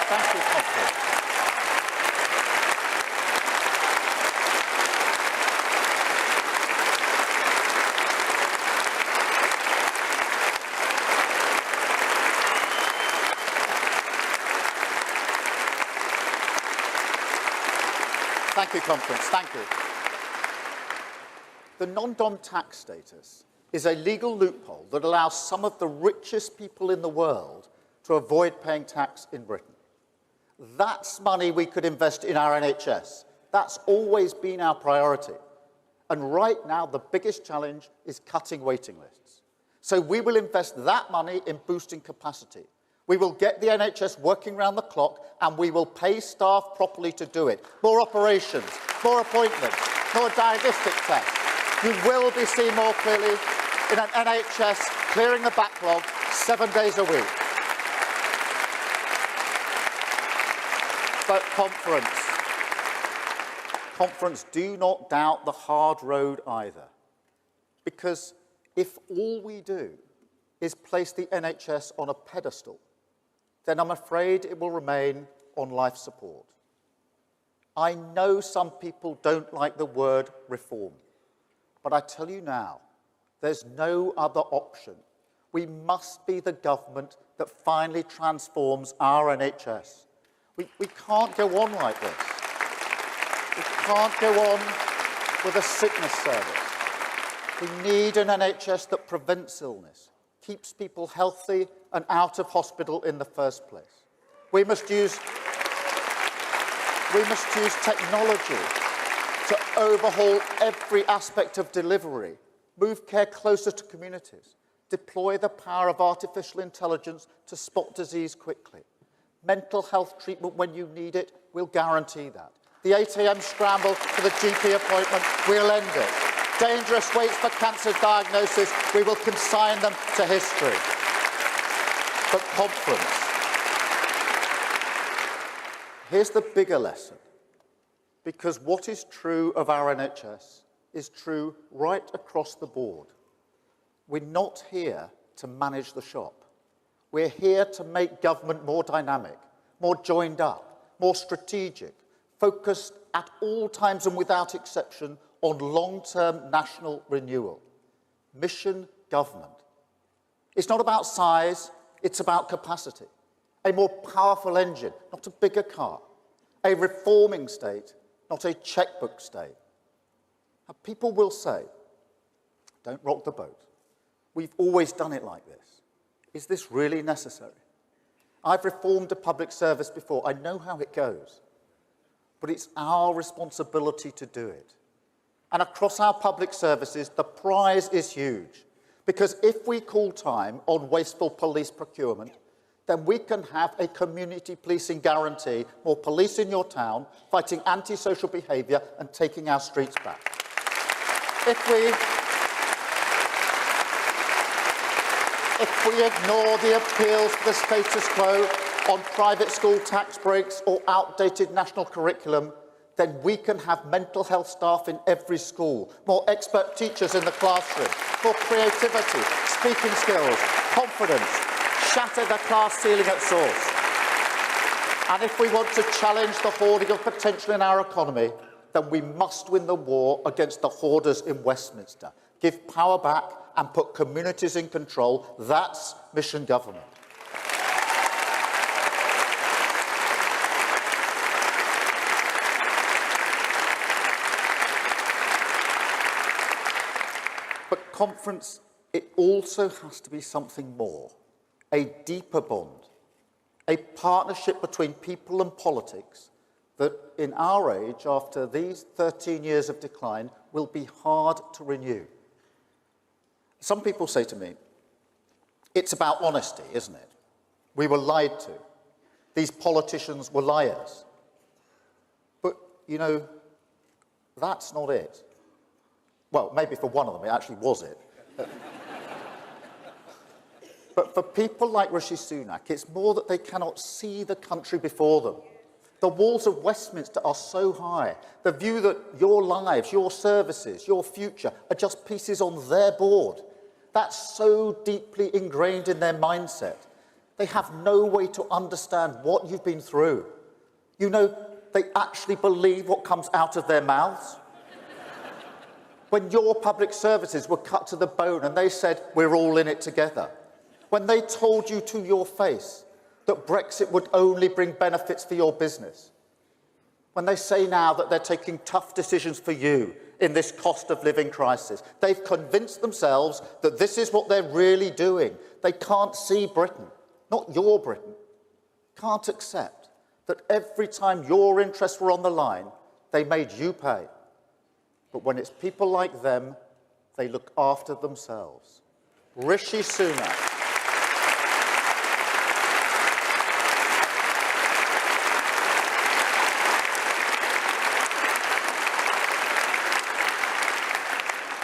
Thank you, Conference. Thank you, Conference. Thank you. The non-dom tax status is a legal loophole that allows some of the richest people in the world to avoid paying tax in Britain. That's money we could invest in our NHS. That's always been our priority. And right now, the biggest challenge is cutting waiting lists. So we will invest that money in boosting capacity. We will get the NHS working round the clock, and we will pay staff properly to do it. More operations, more appointments, more diagnostic tests. You will be seen more clearly in an NHS clearing the backlog 7 days a week. But Conference, do not doubt the hard road either. Because if all we do is place the NHS on a pedestal, then I'm afraid it will remain on life support. I know some people don't like the word reform, but I tell you now, there's no other option. We must be the government that finally transforms our NHS. We can't go on like this. We can't go on with a sickness service. We need an NHS that prevents illness, keeps people healthy and out of hospital in the first place. We must use technology to overhaul every aspect of delivery, move care closer to communities, deploy the power of artificial intelligence to spot disease quickly. Mental health treatment when you need it, we'll guarantee that. The 8 a.m. scramble for the GP appointment, we'll end it. Dangerous waits for cancer diagnosis, we will consign them to history. But Conference, here's the bigger lesson. Because what is true of our NHS is true right across the board. We're not here to manage the shop. We're here to make government more dynamic, more joined up, more strategic, focused at all times and without exception on long-term national renewal. Mission government. It's not about size, it's about capacity. A more powerful engine, not a bigger car. A reforming state, not a checkbook state. Now, people will say, don't rock the boat. We've always done it like this. Is this really necessary? I've reformed a public service before. I know how it goes. But it's our responsibility to do it. And across our public services, the prize is huge. Because if we call time on wasteful police procurement, then we can have a community policing guarantee, more police in your town, fighting antisocial behaviour and taking our streets back. If we ignore the appeals for the status quo on private school tax breaks or outdated national curriculum, then we can have mental health staff in every school, more expert teachers in the classroom, more creativity, speaking skills, confidence, shatter the class ceiling at source. And if we want to challenge the hoarding of potential in our economy, then we must win the war against the hoarders in Westminster. Give power back and put communities in control. That's mission government. But Conference, it also has to be something more, a deeper bond, a partnership between people and politics that in our age, after these 13 years of decline, will be hard to renew. Some people say to me, it's about honesty, isn't it? We were lied to. These politicians were liars. But, you know, that's not it. Well, maybe for one of them, it actually was it. But for people like Rishi Sunak, it's more that they cannot see the country before them. The walls of Westminster are so high. The view that your lives, your services, your future are just pieces on their board. That's so deeply ingrained in their mindset. They have no way to understand what you've been through. You know, they actually believe what comes out of their mouths. When your public services were cut to the bone and they said, we're all in it together. When they told you to your face that Brexit would only bring benefits for your business. when they say now that they're taking tough decisions for you in this cost of living crisis. They've convinced themselves that this is what they're really doing. They can't see Britain, not your Britain, can't accept that every time your interests were on the line, they made you pay. But when it's people like them, they look after themselves. Rishi Sunak.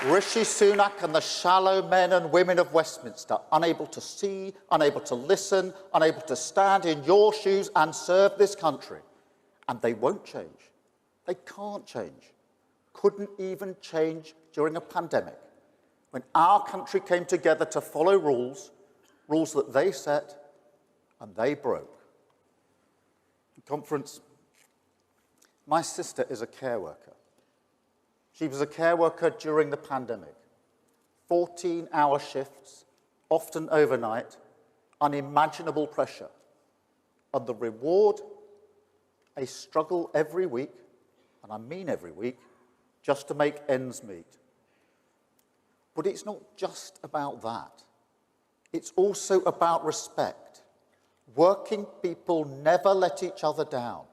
Rishi Sunak and the shallow men and women of Westminster, unable to see, unable to listen, unable to stand in your shoes and serve this country. And they won't change. They can't change. Couldn't even change during a pandemic, when our country came together to follow rules that they set and they broke. Conference, my sister is a care worker. She was a care worker during the pandemic. 14-hour shifts, often overnight, unimaginable pressure. And the reward, a struggle every week, and I mean every week, just to make ends meet. But it's not just about that. It's also about respect. Working people never let each other down.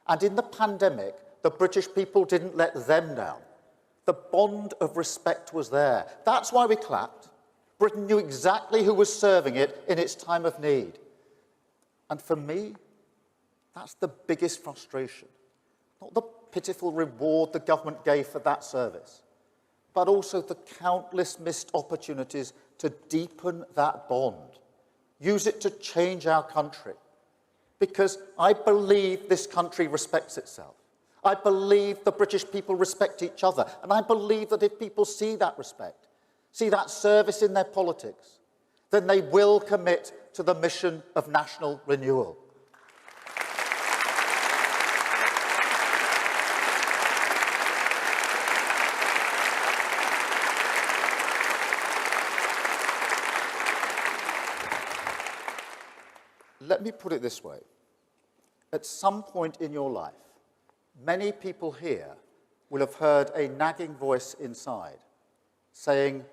And in the pandemic, the British people didn't let them down. The bond of respect was there. That's why we clapped. Britain knew exactly who was serving it in its time of need. And for me, that's the biggest frustration. Not the pitiful reward the government gave for that service, but also the countless missed opportunities to deepen that bond. Use it to change our country. Because I believe this country respects itself. I believe the British people respect each other. And I believe that if people see that respect, see that service in their politics, then they will commit to the mission of national renewal. Let me put it this way. At some point in your life, many people here will have heard a nagging voice inside saying,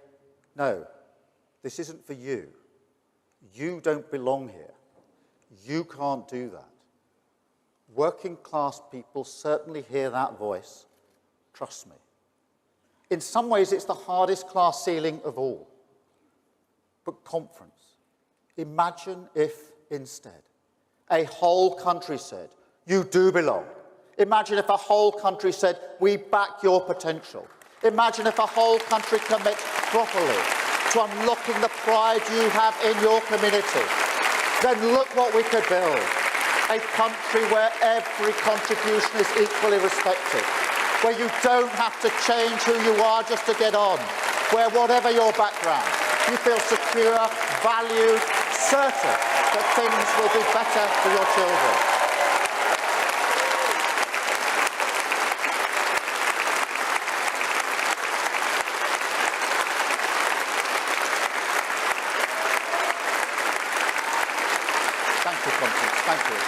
no, this isn't for you. You don't belong here. You can't do that. Working class people certainly hear that voice. Trust me. In some ways, it's the hardest class ceiling of all. But conference, imagine if instead a whole country said, you do belong. Imagine if a whole country said, we back your potential. Imagine if a whole country commits properly to unlocking the pride you have in your community. Then look what we could build. A country where every contribution is equally respected. Where you don't have to change who you are just to get on. Where whatever your background, you feel secure, valued, certain that things will be better for your children. Thank you, Constance. Thank you.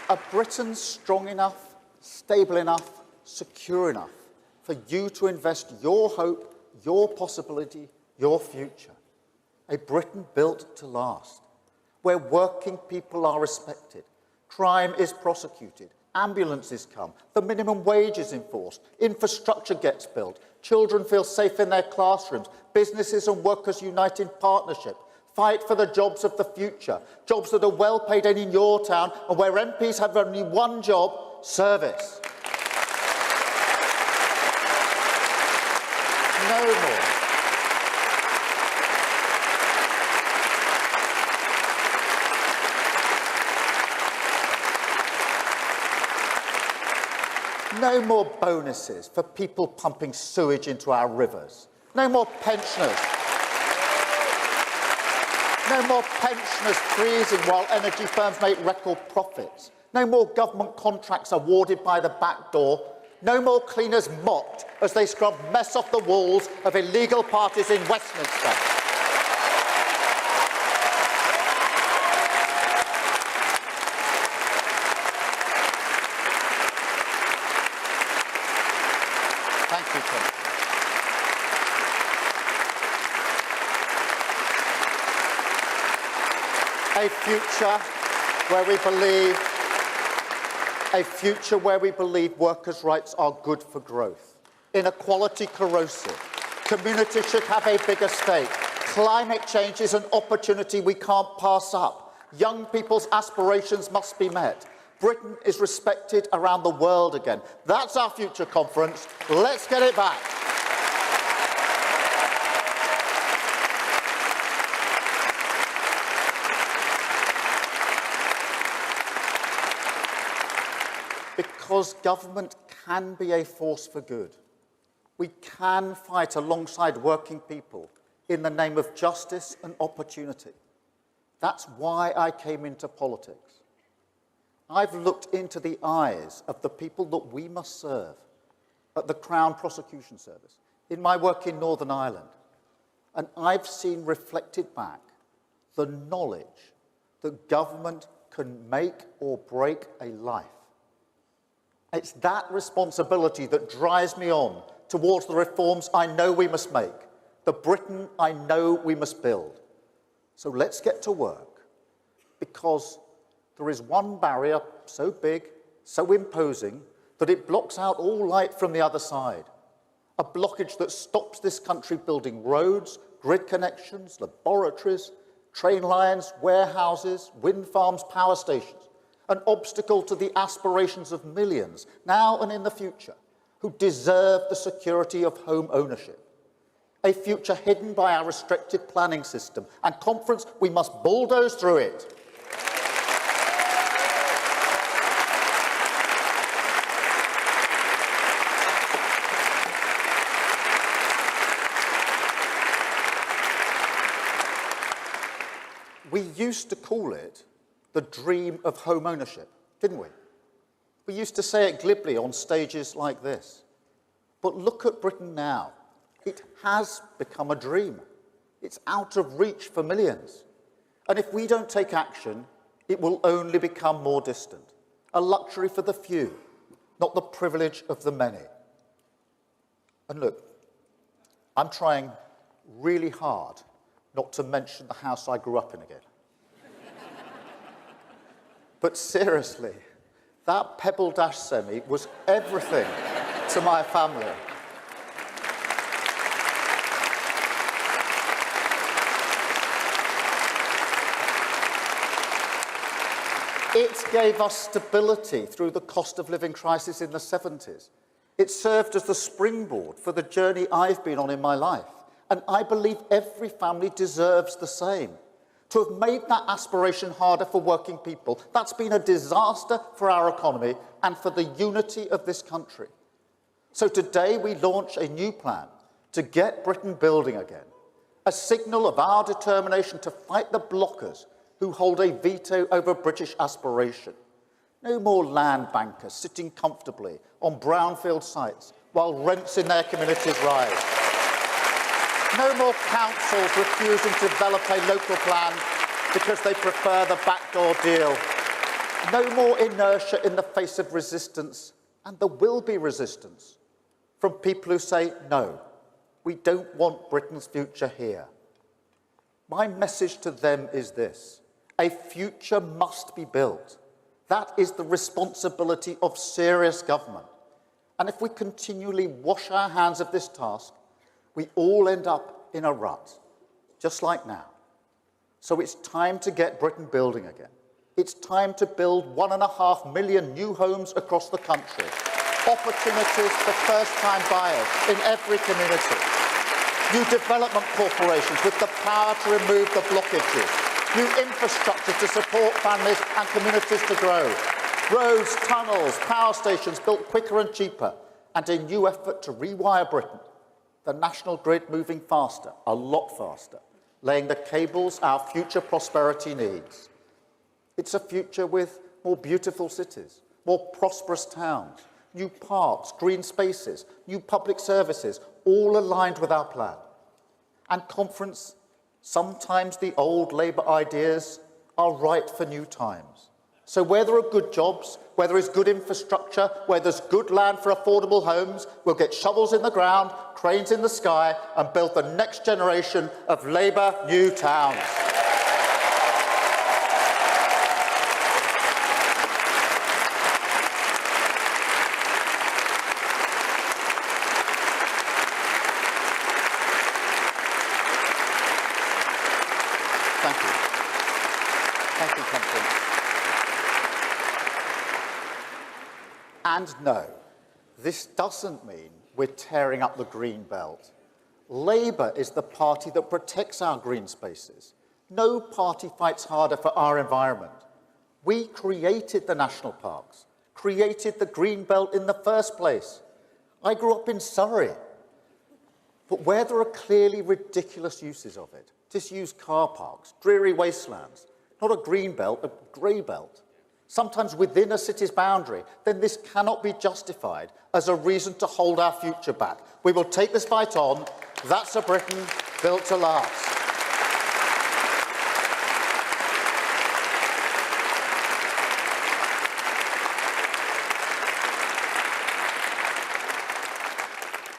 A Britain strong enough, stable enough, secure enough for you to invest your hope, your possibility, your future. A Britain built to last, where working people are respected, crime is prosecuted, ambulances come, the minimum wage is enforced, infrastructure gets built, children feel safe in their classrooms, businesses and workers unite in partnership, fight for the jobs of the future, jobs that are well paid and in your town, and where MPs have only one job, service. No more. No more bonuses for people pumping sewage into our rivers. No more pensioners. No more pensioners freezing while energy firms make record profits. No more government contracts awarded by the back door. No more cleaners mocked as they scrub mess off the walls of illegal parties in Westminster. Thank you, Tim. A future where we believe workers' rights are good for growth, inequality corrosive, communities should have a bigger stake, climate change is an opportunity we can't pass up, young people's aspirations must be met, Britain is respected around the world again. That's our future conference. Let's get it back. Because government can be a force for good. We can fight alongside working people in the name of justice and opportunity. That's why I came into politics. I've looked into the eyes of the people that we must serve at the Crown Prosecution Service in my work in Northern Ireland, and I've seen reflected back the knowledge that government can make or break a life. It's that responsibility that drives me on towards the reforms I know we must make, the Britain I know we must build. So let's get to work, because there is one barrier so big, so imposing, that it blocks out all light from the other side. A blockage that stops this country building roads, grid connections, laboratories, train lines, warehouses, wind farms, power stations. An obstacle to the aspirations of millions, now and in the future, who deserve the security of home ownership. A future hidden by our restricted planning system. And conference, we must bulldoze through it. We used to call it the dream of home ownership, didn't we? We used to say it glibly on stages like this. But look at Britain now. It has become a dream. It's out of reach for millions. And if we don't take action, it will only become more distant. A luxury for the few, not the privilege of the many. And look, I'm trying really hard not to mention the house I grew up in again. But seriously, that Pebble Dash semi was everything to my family. It gave us stability through the cost of living crisis in the 70s. It served as the springboard for the journey I've been on in my life. And I believe every family deserves the same. To have made that aspiration harder for working people, that's been a disaster for our economy and for the unity of this country. So today we launch a new plan to get Britain building again, a signal of our determination to fight the blockers who hold a veto over British aspiration. No more land bankers sitting comfortably on brownfield sites while rents in their communities rise. No more councils refusing to develop a local plan because they prefer the backdoor deal. No more inertia in the face of resistance, and there will be resistance from people who say, no, we don't want Britain's future here. My message to them is this: a future must be built. That is the responsibility of serious government. And if we continually wash our hands of this task, we all end up in a rut, just like now. So it's time to get Britain building again. It's time to build 1.5 million new homes across the country. Opportunities for first-time buyers in every community. New development corporations with the power to remove the blockages. New infrastructure to support families and communities to grow. Roads, tunnels, power stations built quicker and cheaper. And a new effort to rewire Britain. The national grid moving faster, a lot faster, laying the cables our future prosperity needs. It's a future with more beautiful cities, more prosperous towns, new parks, green spaces, new public services, all aligned with our plan. And conference, sometimes the old Labour ideas are right for new times. So where there are good jobs, where there is good infrastructure, where there's good land for affordable homes, we'll get shovels in the ground, cranes in the sky, and build the next generation of Labour new towns. Thank you. Thank you, Conference. And no, this doesn't mean we're tearing up the green belt. Labour is the party that protects our green spaces. No party fights harder for our environment. We created the national parks, created the green belt in the first place. I grew up in Surrey. But where there are clearly ridiculous uses of it, disused car parks, dreary wastelands, not a green belt, a grey belt, sometimes within a city's boundary, then this cannot be justified as a reason to hold our future back. We will take this fight on. That's a Britain built to last.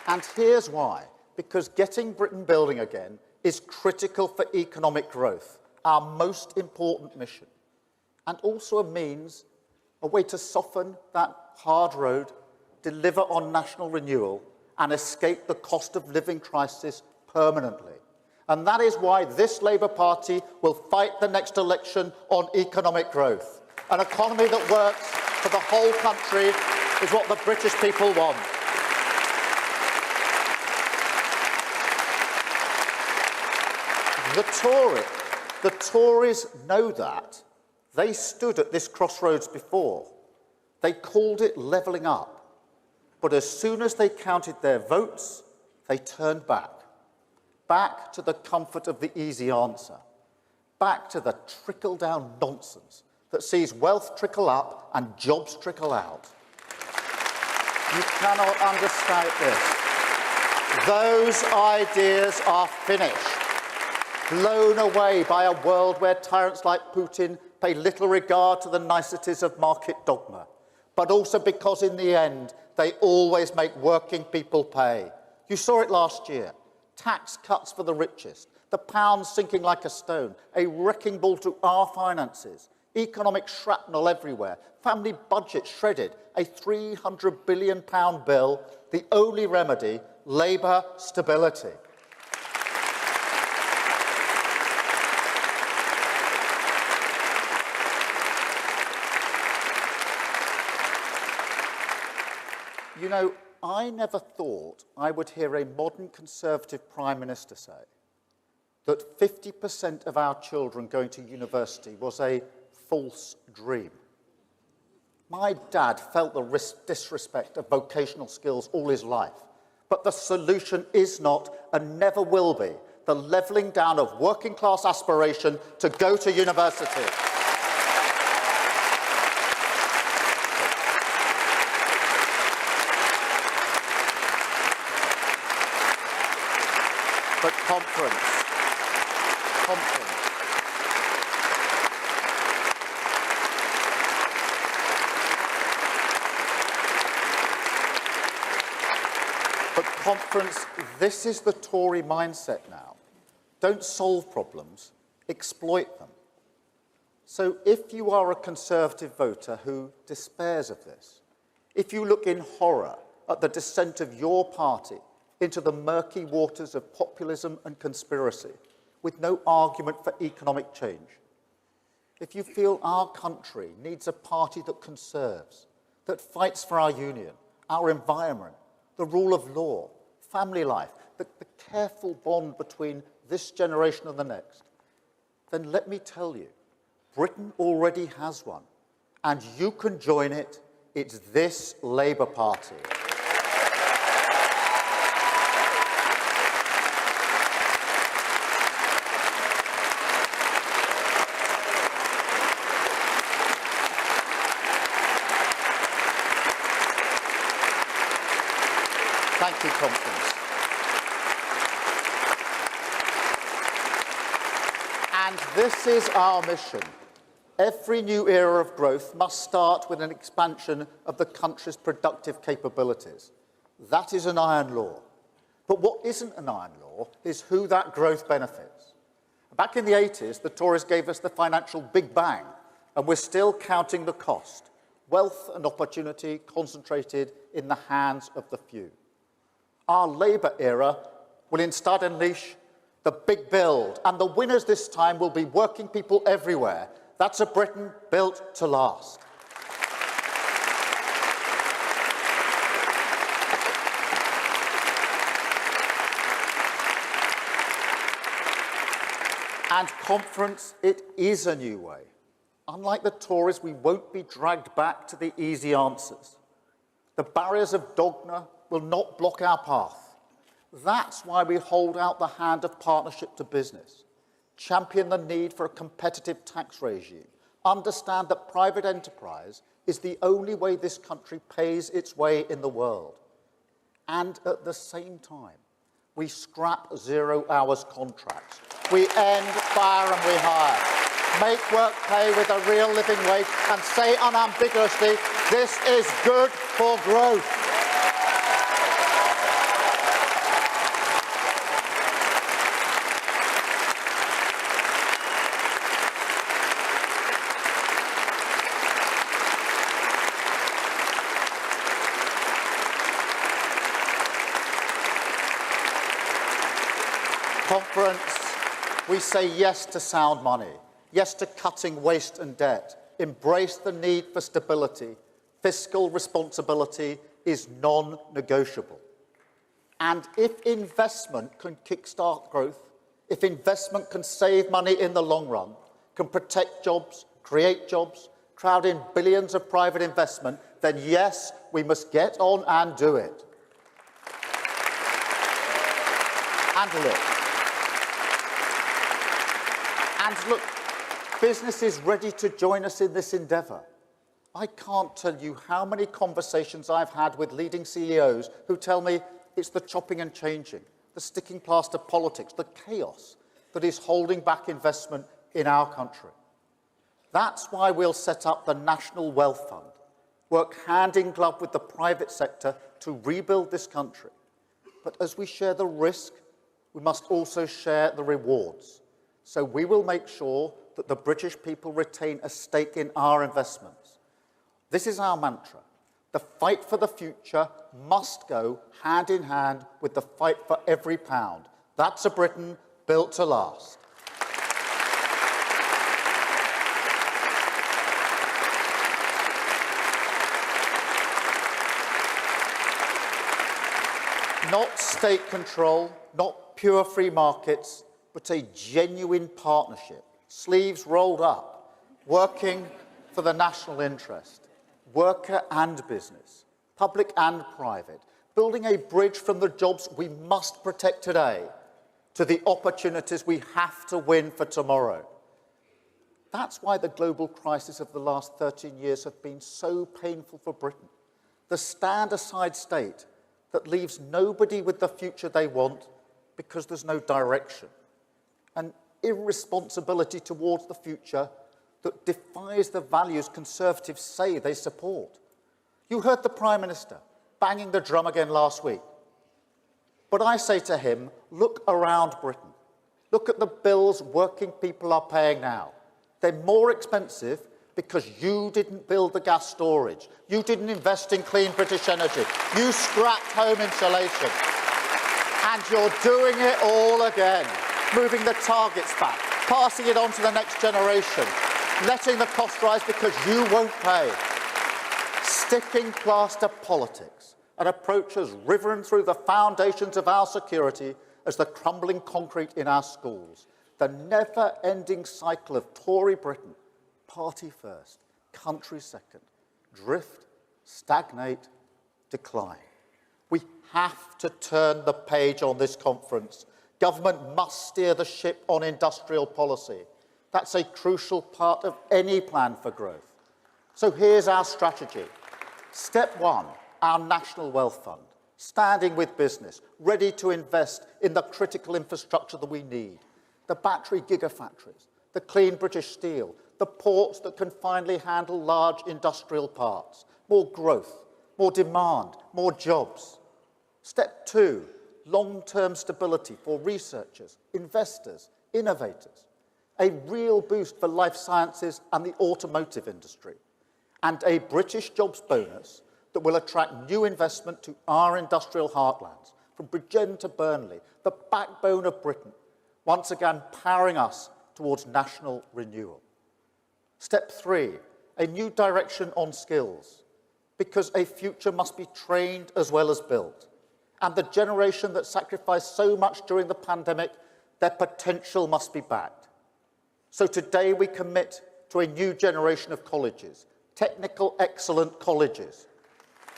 And here's why. Because getting Britain building again is critical for economic growth, our most important mission, and also a means, a way to soften that hard road, deliver on national renewal, and escape the cost of living crisis permanently. And that is why this Labour Party will fight the next election on economic growth. An economy that works for the whole country is what the British people want. The Tories know that. They stood at this crossroads before. They called it levelling up. But as soon as they counted their votes, they turned back. Back to the comfort of the easy answer. Back to the trickle-down nonsense that sees wealth trickle up and jobs trickle out. You cannot understate this. Those ideas are finished. Blown away by a world where tyrants like Putin pay little regard to the niceties of market dogma, but also because in the end they always make working people pay. You saw it last year. Tax cuts for the richest, the pound sinking like a stone, a wrecking ball to our finances, economic shrapnel everywhere, family budget shredded, a £300 billion bill, the only remedy, Labour stability. You know, I never thought I would hear a modern Conservative Prime Minister say that 50% of our children going to university was a false dream. My dad felt the disrespect of vocational skills all his life, but the solution is not and never will be the levelling down of working class aspiration to go to university. But conference. But conference, this is the Tory mindset now. Don't solve problems, exploit them. So if you are a Conservative voter who despairs of this, if you look in horror at the descent of your party into the murky waters of populism and conspiracy, with no argument for economic change. If you feel our country needs a party that conserves, that fights for our union, our environment, the rule of law, family life, the careful bond between this generation and the next, then let me tell you, Britain already has one, and you can join it. It's this Labour Party. Thank you, Conference. And this is our mission. Every new era of growth must start with an expansion of the country's productive capabilities. That is an iron law. But what isn't an iron law is who that growth benefits. Back in the 80s, the Tories gave us the financial Big Bang, and we're still counting the cost. Wealth and opportunity concentrated in the hands of the few. Our Labour era will instead unleash the big build, and the winners this time will be working people everywhere. That's a Britain built to last. And conference, it is a new way. Unlike the Tories, we won't be dragged back to the easy answers. The barriers of dogma will not block our path. That's why we hold out the hand of partnership to business, champion the need for a competitive tax regime, understand that private enterprise is the only way this country pays its way in the world. And at the same time, we scrap 0 hours contracts. We end fire and we hire. Make work pay with a real living wage and say unambiguously, this is good for growth. Conference, we say yes to sound money, yes to cutting waste and debt, embrace the need for stability. Fiscal responsibility is non-negotiable. And if investment can kickstart growth, if investment can save money in the long run, can protect jobs, create jobs, crowd in billions of private investment, then yes, we must get on and do it. And look, business is ready to join us in this endeavour. I can't tell you how many conversations I've had with leading CEOs who tell me it's the chopping and changing, the sticking plaster politics, the chaos that is holding back investment in our country. That's why we'll set up the National Wealth Fund, work hand in glove with the private sector to rebuild this country. But as we share the risk, we must also share the rewards. So we will make sure that the British people retain a stake in our investments. This is our mantra. The fight for the future must go hand in hand with the fight for every pound. That's a Britain built to last. Not state control, not pure free markets, but a genuine partnership, sleeves rolled up, working for the national interest, worker and business, public and private, building a bridge from the jobs we must protect today to the opportunities we have to win for tomorrow. That's why the global crisis of the last 13 years have been so painful for Britain. The stand-aside state that leaves nobody with the future they want because there's no direction. An irresponsibility towards the future that defies the values Conservatives say they support. You heard the Prime Minister banging the drum again last week. But I say to him, look around Britain. Look at the bills working people are paying now. They're more expensive because you didn't build the gas storage. You didn't invest in clean British energy. You scrapped home insulation. And you're doing it all again. Moving the targets back, passing it on to the next generation, letting the cost rise because you won't pay. Sticking plaster politics, an approach as riven through the foundations of our security as the crumbling concrete in our schools. The never-ending cycle of Tory Britain, party first, country second, drift, stagnate, decline. We have to turn the page on this conference. Government must steer the ship on industrial policy. That's a crucial part of any plan for growth. So here's our strategy. Step one, our National Wealth Fund, standing with business, ready to invest in the critical infrastructure that we need. The battery gigafactories, the clean British steel, the ports that can finally handle large industrial parks, more growth, more demand, more jobs. Step 2, long-term stability for researchers, investors, innovators, a real boost for life sciences and the automotive industry, and a British jobs bonus that will attract new investment to our industrial heartlands, from Bridgend to Burnley, the backbone of Britain, once again powering us towards national renewal. Step 3, a new direction on skills, because a future must be trained as well as built. And the generation that sacrificed so much during the pandemic, their potential must be backed. So today we commit to a new generation of colleges, technical excellent colleges,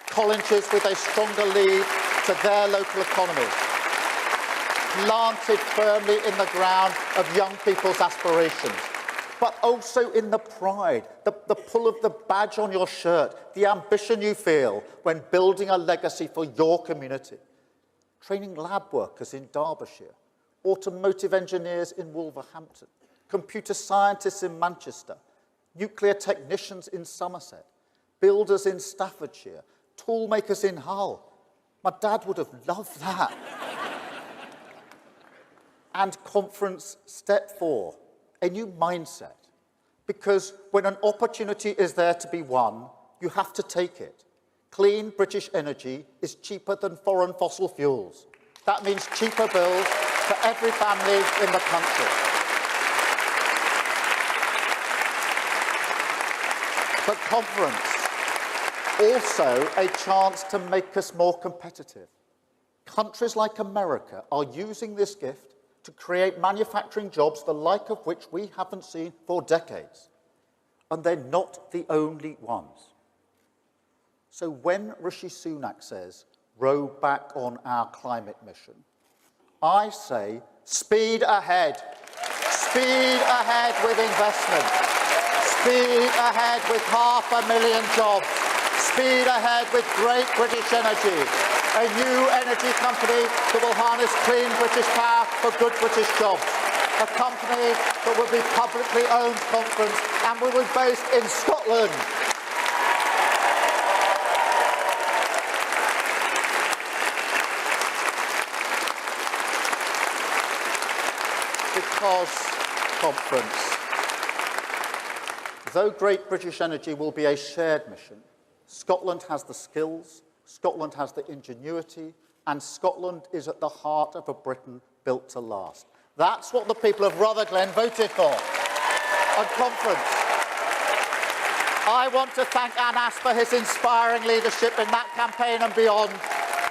colleges with a stronger lead to their local economies, planted firmly in the ground of young people's aspirations, but also in the pride, the pull of the badge on your shirt, the ambition you feel when building a legacy for your community. Training lab workers in Derbyshire, automotive engineers in Wolverhampton, computer scientists in Manchester, nuclear technicians in Somerset, builders in Staffordshire, tool makers in Hull. My dad would have loved that. And conference step 4, a new mindset. Because when an opportunity is there to be won, you have to take it. Clean British energy is cheaper than foreign fossil fuels. That means cheaper bills for every family in the country. But conference, also a chance to make us more competitive. Countries like America are using this gift to create manufacturing jobs, the like of which we haven't seen for decades. And they're not the only ones. So when Rishi Sunak says, row back on our climate mission, I say, speed ahead. Speed ahead with investment. Speed ahead with 500,000 jobs. Speed ahead with great British energy. A new energy company that will harness clean British power for good British jobs. A company that will be publicly owned, conference, and will be based in Scotland. Because, conference, though great British energy will be a shared mission, Scotland has the skills, Scotland has the ingenuity, and Scotland is at the heart of a Britain built to last. That's what the people of Rutherglen voted for. On conference, I want to thank Anas for his inspiring leadership in that campaign and beyond,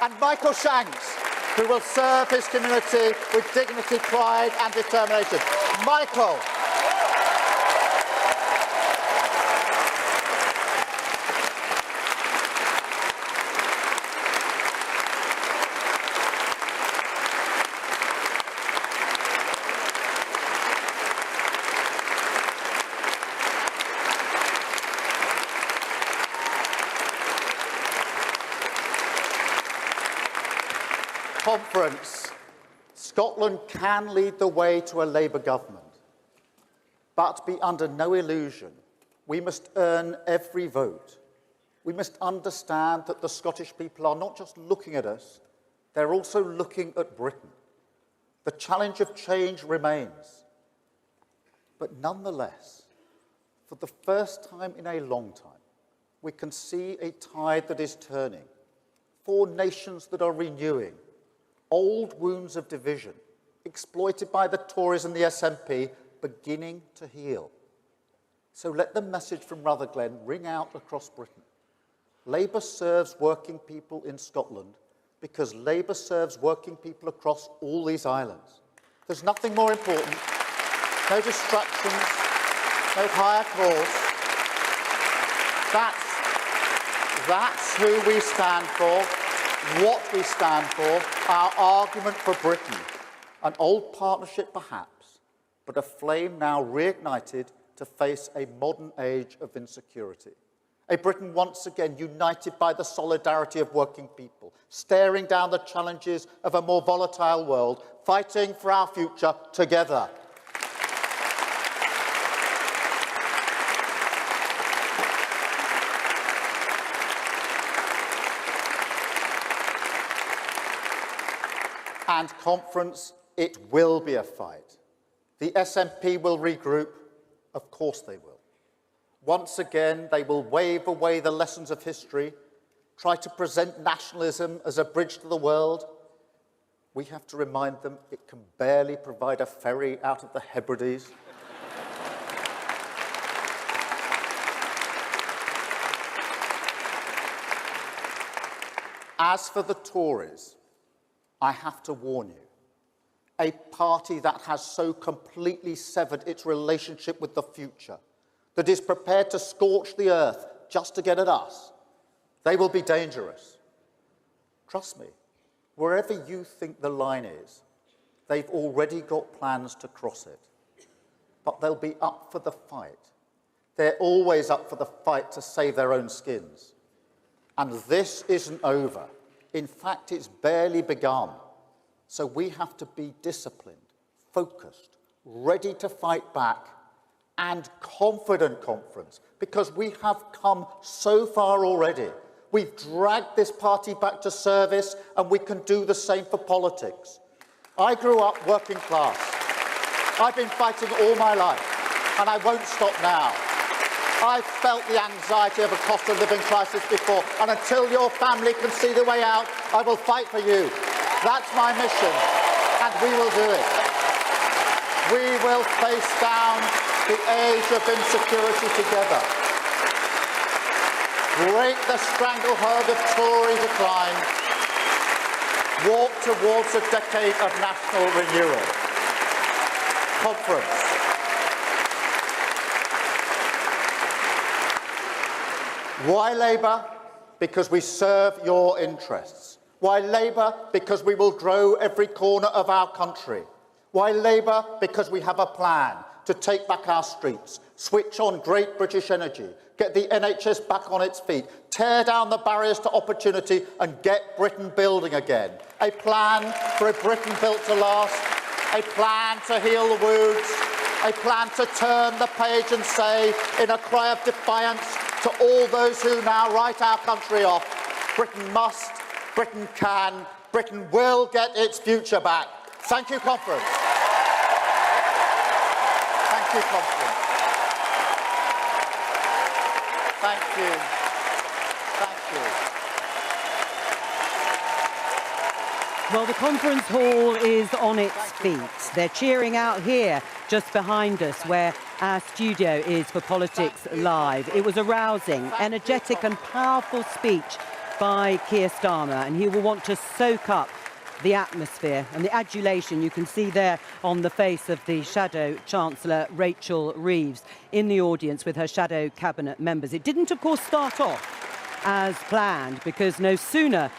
and Michael Shanks, who will serve his community with dignity, pride and determination. Michael. Conference, Scotland can lead the way to a Labour government, but be under no illusion. We must earn every vote. We must understand that the Scottish people are not just looking at us, they're also looking at Britain. The challenge of change remains. But nonetheless, for the first time in a long time, we can see a tide that is turning, 4 nations that are renewing, old wounds of division, exploited by the Tories and the SNP, beginning to heal. So let the message from Rutherglen ring out across Britain. Labour serves working people in Scotland because Labour serves working people across all these islands. There's nothing more important, no distractions, no higher cause. That's who we stand for. What we stand for, our argument for Britain. An old partnership perhaps, but a flame now reignited to face a modern age of insecurity. A Britain once again united by the solidarity of working people, staring down the challenges of a more volatile world, fighting for our future together. And conference, it will be a fight. The SNP will regroup. Of course they will. Once again, they will wave away the lessons of history, try to present nationalism as a bridge to the world. We have to remind them it can barely provide a ferry out of the Hebrides. As for the Tories, I have to warn you, a party that has so completely severed its relationship with the future, that is prepared to scorch the earth just to get at us, they will be dangerous. Trust me, wherever you think the line is, they've already got plans to cross it. But they'll be up for the fight. They're always up for the fight to save their own skins. And this isn't over. In fact, it's barely begun. So we have to be disciplined, focused, ready to fight back, and confident, conference, because we have come so far already. We've dragged this party back to service, and we can do the same for politics. I grew up working class. I've been fighting all my life, and I won't stop now. I've felt the anxiety of a cost of living crisis before, and until your family can see the way out, I will fight for you. That's my mission, and we will do it. We will face down the age of insecurity together. Break the stranglehold of Tory decline. Walk towards a decade of national renewal. Conference. Why Labour? Because we serve your interests. Why Labour? Because we will grow every corner of our country. Why Labour? Because we have a plan to take back our streets, switch on great British energy, get the NHS back on its feet, tear down the barriers to opportunity and get Britain building again. A plan for a Britain built to last, a plan to heal the wounds, a plan to turn the page and say, in a cry of defiance to all those who now write our country off, Britain must, Britain can, Britain will get its future back. Thank you, conference. Thank you, conference. Thank you. Thank you. Well, the conference hall is on its feet. They're cheering out here, just behind us, where our studio is for Politics Live. It was a rousing, energetic and powerful speech by Keir Starmer, and he will want to soak up the atmosphere and the adulation you can see there on the face of the Shadow Chancellor, Rachel Reeves, in the audience with her Shadow Cabinet members. It didn't, of course, start off as planned, because no sooner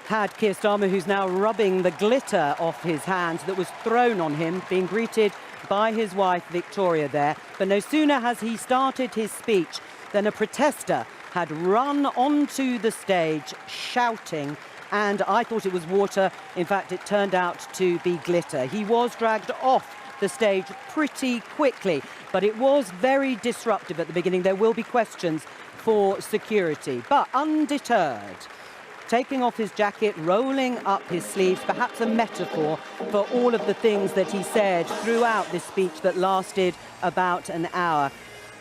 had Keir Starmer, who's now rubbing the glitter off his hands that was thrown on him, being greeted by his wife Victoria there, but no sooner has he started his speech than a protester had run onto the stage shouting, and I thought it was water. In fact, it turned out to be glitter. He was dragged off the stage pretty quickly, but it was very disruptive at the beginning. There will be questions for security, but undeterred, taking off his jacket, rolling up his sleeves, perhaps a metaphor for all of the things that he said throughout this speech that lasted about an hour,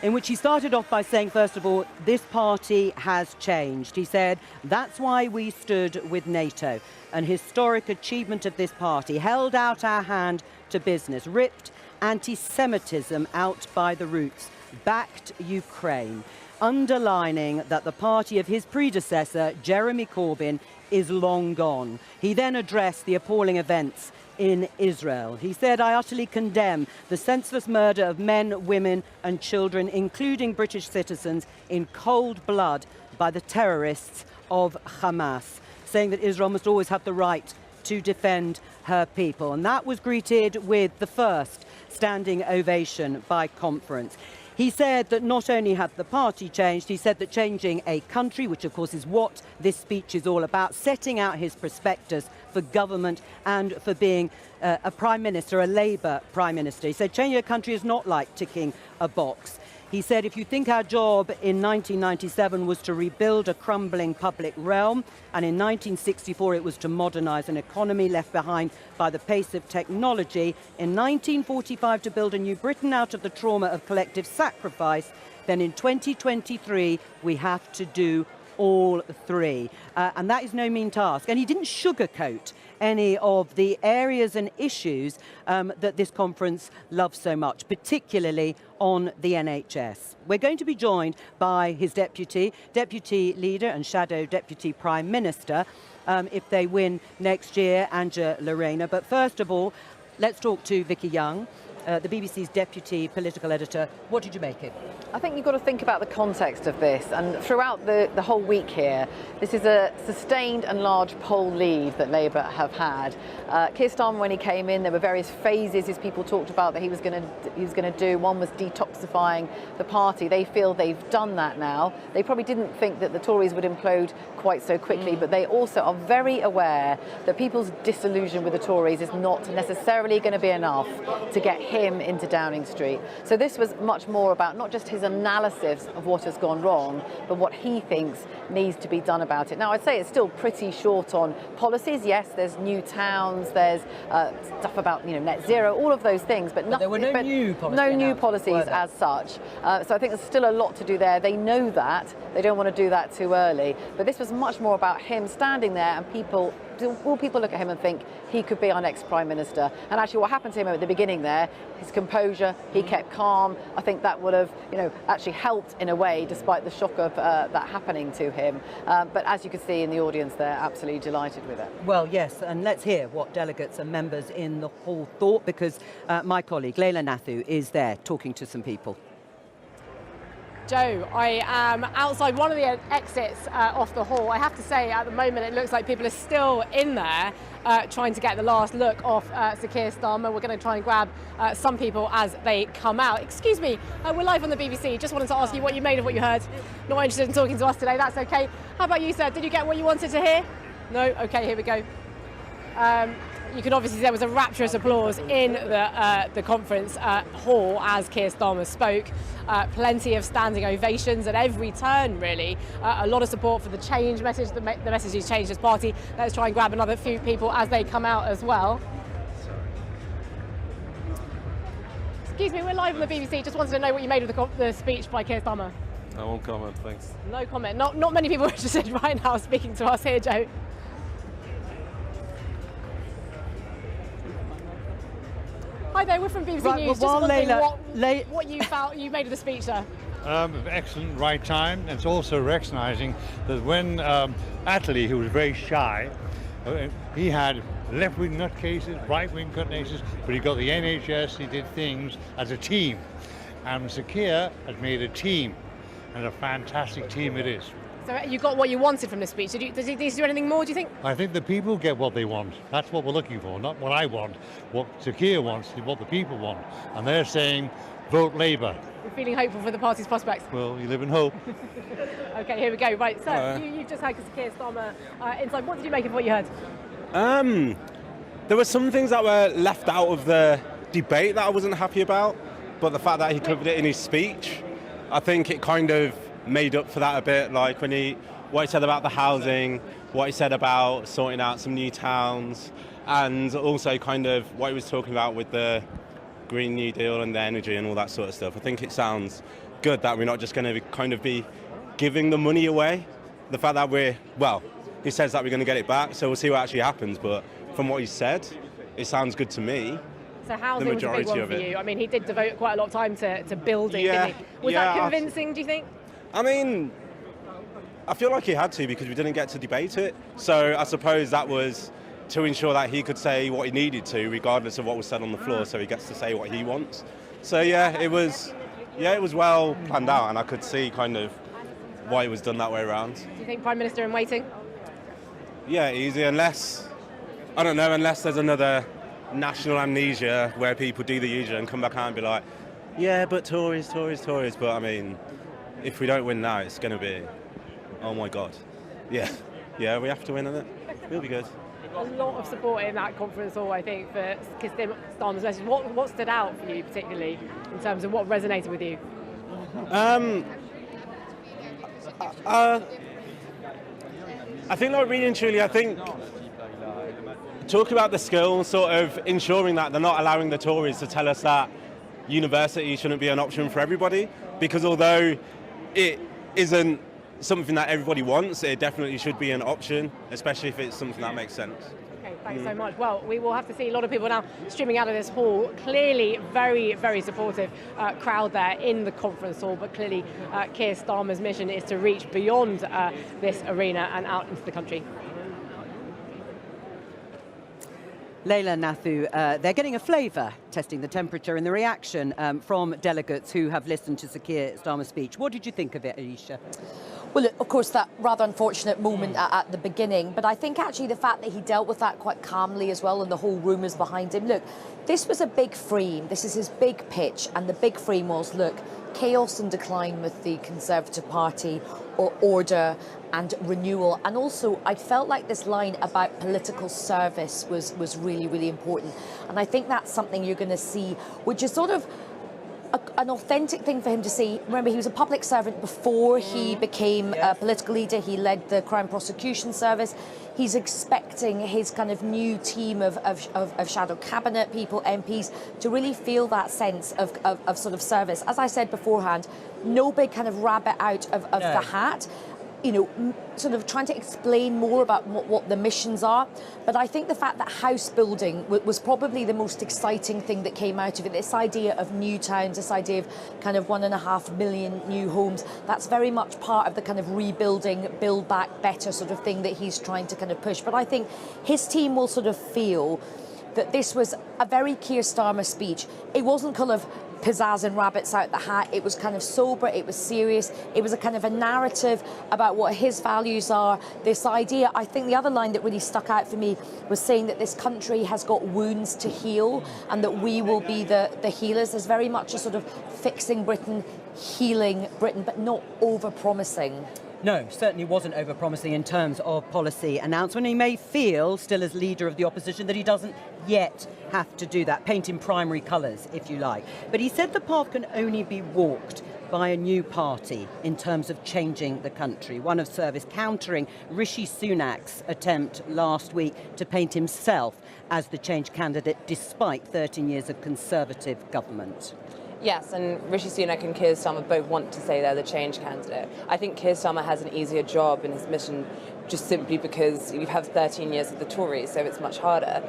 in which he started off by saying, first of all, this party has changed. He said, that's why we stood with NATO, an historic achievement of this party, held out our hand to business, ripped anti-Semitism out by the roots, backed Ukraine, underlining that the party of his predecessor, Jeremy Corbyn, is long gone. He then addressed the appalling events in Israel. He said, I utterly condemn the senseless murder of men, women and children, including British citizens, in cold blood by the terrorists of Hamas, saying that Israel must always have the right to defend her people. And that was greeted with the first standing ovation by conference. He said that not only had the party changed, he said that changing a country, which of course is what this speech is all about, setting out his prospectus for government and for being a Prime Minister, a Labour Prime Minister. He said, changing a country is not like ticking a box. He said, if you think our job in 1997 was to rebuild a crumbling public realm, and in 1964 it was to modernise an economy left behind by the pace of technology, in 1945 to build a new Britain out of the trauma of collective sacrifice, then in 2023 we have to do all three. And that is no mean task. And he didn't sugarcoat any of the areas and issues that this conference loves so much, particularly on the NHS. We're going to be joined by his deputy leader and shadow deputy prime minister, if they win next year, Angela Rayner. But first of all, let's talk to Vicky Young, the BBC's deputy political editor. What did you make it? I think you've got to think about the context of this, and throughout the whole week here, this is a sustained and large poll lead that Labour have had. Keir Starmer, when he came in, there were various phases his people talked about that he was going to do. One was detoxifying the party. They feel they've done that now. They probably didn't think that the Tories would implode quite so quickly, but they also are very aware that people's disillusion with the Tories is not necessarily going to be enough to get him into Downing Street. So this was much more about not just his analysis of what has gone wrong, but what he thinks needs to be done about it. Now, I'd say it's still pretty short on policies. Yes, there's new towns, there's stuff about net zero, all of those things, but there were no new policies as such. So I think there's still a lot to do there. They know that. They don't want to do that too early. But this was much more about him standing there, and will people look at him and think he could be our next Prime Minister? And actually what happened to him at the beginning there, his composure, he kept calm. I think that would have actually helped in a way, despite the shock of that happening to him. But as you can see in the audience, they're absolutely delighted with it. Well, yes, and let's hear what delegates and members in the hall thought, because my colleague Leila Nathu is there talking to some people. Joe, I am outside one of the exits off the hall. I have to say, at the moment, it looks like people are still in there trying to get the last look off Sir Keir Starmer. We're going to try and grab some people as they come out. Excuse me, we're live on the BBC. Just wanted to ask you what you made of what you heard. Not interested in talking to us today, that's okay. How about you, sir? Did you get what you wanted to hear? No? Okay, here we go. You can obviously see there was a rapturous applause in the conference hall as Keir Starmer spoke. Plenty of standing ovations at every turn, really. A lot of support for the change message, the message he's changed his party. Let's try and grab another few people as they come out as well. Excuse me, we're live on the BBC. Just wanted to know what you made of the speech by Keir Starmer. I won't comment, thanks. No comment. Not many people are interested right now speaking to us here, Joe. Hi there, we're from BBC News. Just wondering what you felt you made of the speech, sir. Excellent, right time. And it's also recognising that when Attlee, who was very shy, he had left-wing nutcases, right-wing nutcases, but he got the NHS, he did things as a team. And Sir Keir has made a team, and a fantastic team it is. So you got what you wanted from the speech. Does he do anything more, do you think? I think the people get what they want. That's what we're looking for, not what I want. What Sir Keir wants is what the people want. And they're saying, vote Labour. You're feeling hopeful for the party's prospects? Well, you live in hope. OK, here we go. Right, sir, you've just had Sir Keir Starmer inside. What did you make of what you heard? There were some things that were left out of the debate that I wasn't happy about. But the fact that he covered it in his speech, I think it kind of made up for that a bit, like what he said about the housing, what he said about sorting out some new towns, and also kind of what he was talking about with the Green New Deal and the energy and all that sort of stuff. I think it sounds good that we're not just going to be giving the money away. The fact that he says that we're going to get it back, so we'll see what actually happens, but from what he said, it sounds good to me. So housing was a big one for you. I mean, he did devote quite a lot of time to building, didn't he? Was that convincing, do you think? I mean, I feel like he had to because we didn't get to debate it. So I suppose that was to ensure that he could say what he needed to, regardless of what was said on the floor, so he gets to say what he wants. So it was well planned out, and I could see kind of why it was done that way around. Do you think Prime Minister in waiting? Yeah, easy, unless there's another national amnesia where people do the usual and come back out and be like, yeah, but Tories. But I mean, if we don't win now, it's going to be, oh my God. Yeah, we have to win, isn't it? We'll be good. a lot of support in that conference hall, I think, for Keir Starmer's message. What stood out for you particularly in terms of what resonated with you? I think, like, really and truly, I think talk about the skills, sort of ensuring that they're not allowing the Tories to tell us that university shouldn't be an option for everybody, because although it isn't something that everybody wants, it definitely should be an option, especially if it's something that makes sense. Okay, thanks so much. Well, we will have to see a lot of people now streaming out of this hall. Clearly, very, very supportive crowd there in the conference hall, but clearly Keir Starmer's mission is to reach beyond this arena and out into the country. Leila Nathu, they're getting a flavour, testing the temperature and the reaction from delegates who have listened to Sir Keir Starmer's speech. What did you think of it, Alicia? Well, of course, that rather unfortunate moment at the beginning, but I think actually the fact that he dealt with that quite calmly as well, and the whole room is behind him. Look, this was a big frame. This is his big pitch, and the big frame was, look, chaos and decline with the Conservative Party, or order and renewal. And also, I felt like this line about political service was really, really important. And I think that's something you're going to see, which is sort of an authentic thing for him to say. Remember, he was a public servant before he became a political leader. He led the Crown Prosecution Service. He's expecting his kind of new team of shadow cabinet people, MPs, to really feel that sense of sort of service. As I said beforehand, no big kind of rabbit out of the hat. You know, sort of trying to explain more about what the missions are. But I think the fact that house building was probably the most exciting thing that came out of it. This idea of new towns, this idea of kind of 1.5 million new homes, that's very much part of the kind of rebuilding, build back better sort of thing that he's trying to kind of push. But I think his team will sort of feel that this was a very Keir Starmer speech. It wasn't kind of pizzazz and rabbits out the hat. It was kind of sober, it was serious, it was a kind of a narrative about what his values are. This idea, I think the other line that really stuck out for me was saying that this country has got wounds to heal and that we will be the healers. There's very much a sort of fixing Britain, healing Britain, but not over-promising. No, certainly wasn't over-promising in terms of policy announcement. He may feel, still as leader of the opposition, that he doesn't yet have to do that, paint in primary colours, if you like. But he said the path can only be walked by a new party in terms of changing the country. One of service countering Rishi Sunak's attempt last week to paint himself as the change candidate despite 13 years of Conservative government. Yes, and Rishi Sunak and Keir Starmer both want to say they're the change candidate. I think Keir Starmer has an easier job in his mission just simply because you have 13 years of the Tories, so it's much harder.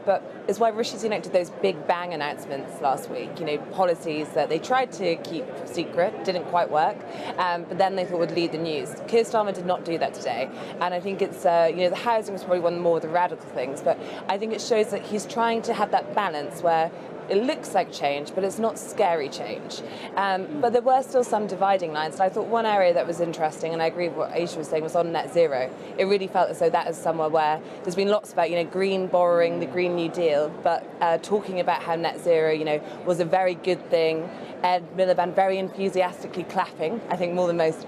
But it's why Rishi Sunak did those big bang announcements last week, you know, policies that they tried to keep secret, didn't quite work, but then they thought would lead the news. Keir Starmer did not do that today, and I think it's, you know, the housing was probably one more of the radical things, but I think it shows that he's trying to have that balance where it looks like change, but it's not scary change. But there were still some dividing lines. And I thought one area that was interesting, and I agree with what Aisha was saying, was on net zero. It really felt as though that is somewhere where there's been lots about, you know, green borrowing, the Green New Deal, but talking about how net zero, you know, was a very good thing. Ed Miliband very enthusiastically clapping, I think more than most.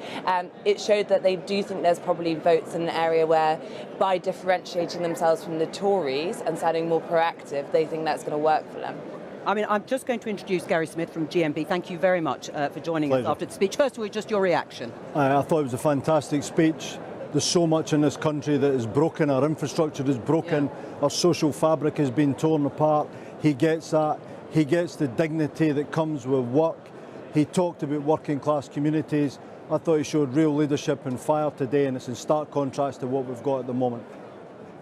It showed that they do think there's probably votes in an area where, by differentiating themselves from the Tories and sounding more proactive, they think that's going to work for them. I mean, I'm just going to introduce Gary Smith from GMB. Thank you very much for joining us after the speech. First of all, just your reaction. I thought it was a fantastic speech. There's so much in this country that is broken. Our infrastructure is broken. Yeah. Our social fabric has been torn apart. He gets that. He gets the dignity that comes with work. He talked about working class communities. I thought he showed real leadership and fire today, and it's in stark contrast to what we've got at the moment.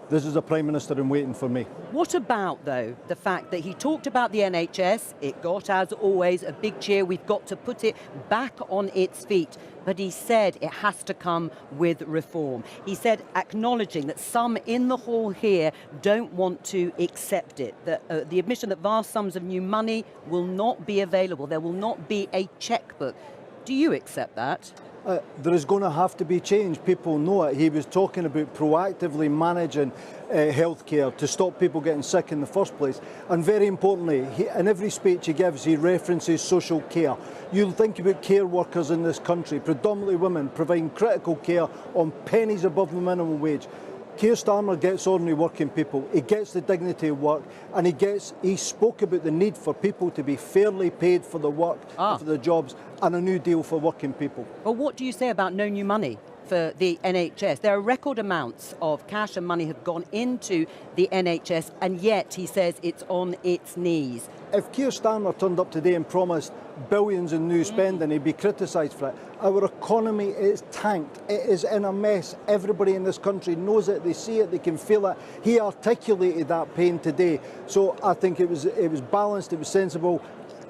This is a Prime Minister in waiting for me. What about, though, the fact that he talked about the NHS? It got, as always, a big cheer. We've got to put it back on its feet. But he said it has to come with reform. He said, acknowledging that some in the hall here don't want to accept it, that the admission that vast sums of new money will not be available. There will not be a chequebook. Do you accept that? There is going to have to be change. People know it. He was talking about proactively managing healthcare to stop people getting sick in the first place. And very importantly, in every speech he gives, he references social care. You'll think about care workers in this country, predominantly women, providing critical care on pennies above the minimum wage. Keir Starmer gets ordinary working people, he gets the dignity of work, and he spoke about the need for people to be fairly paid for the work, and for the jobs, and a new deal for working people. Well, what do you say about no new money for the NHS? There are record amounts of cash and money have gone into the NHS, and yet he says it's on its knees. If Keir Starmer turned up today and promised billions in new spending, he'd be criticised for it. Our economy is tanked. It is in a mess. Everybody in this country knows it. They see it. They can feel it. He articulated that pain today. So I think it was balanced. It was sensible.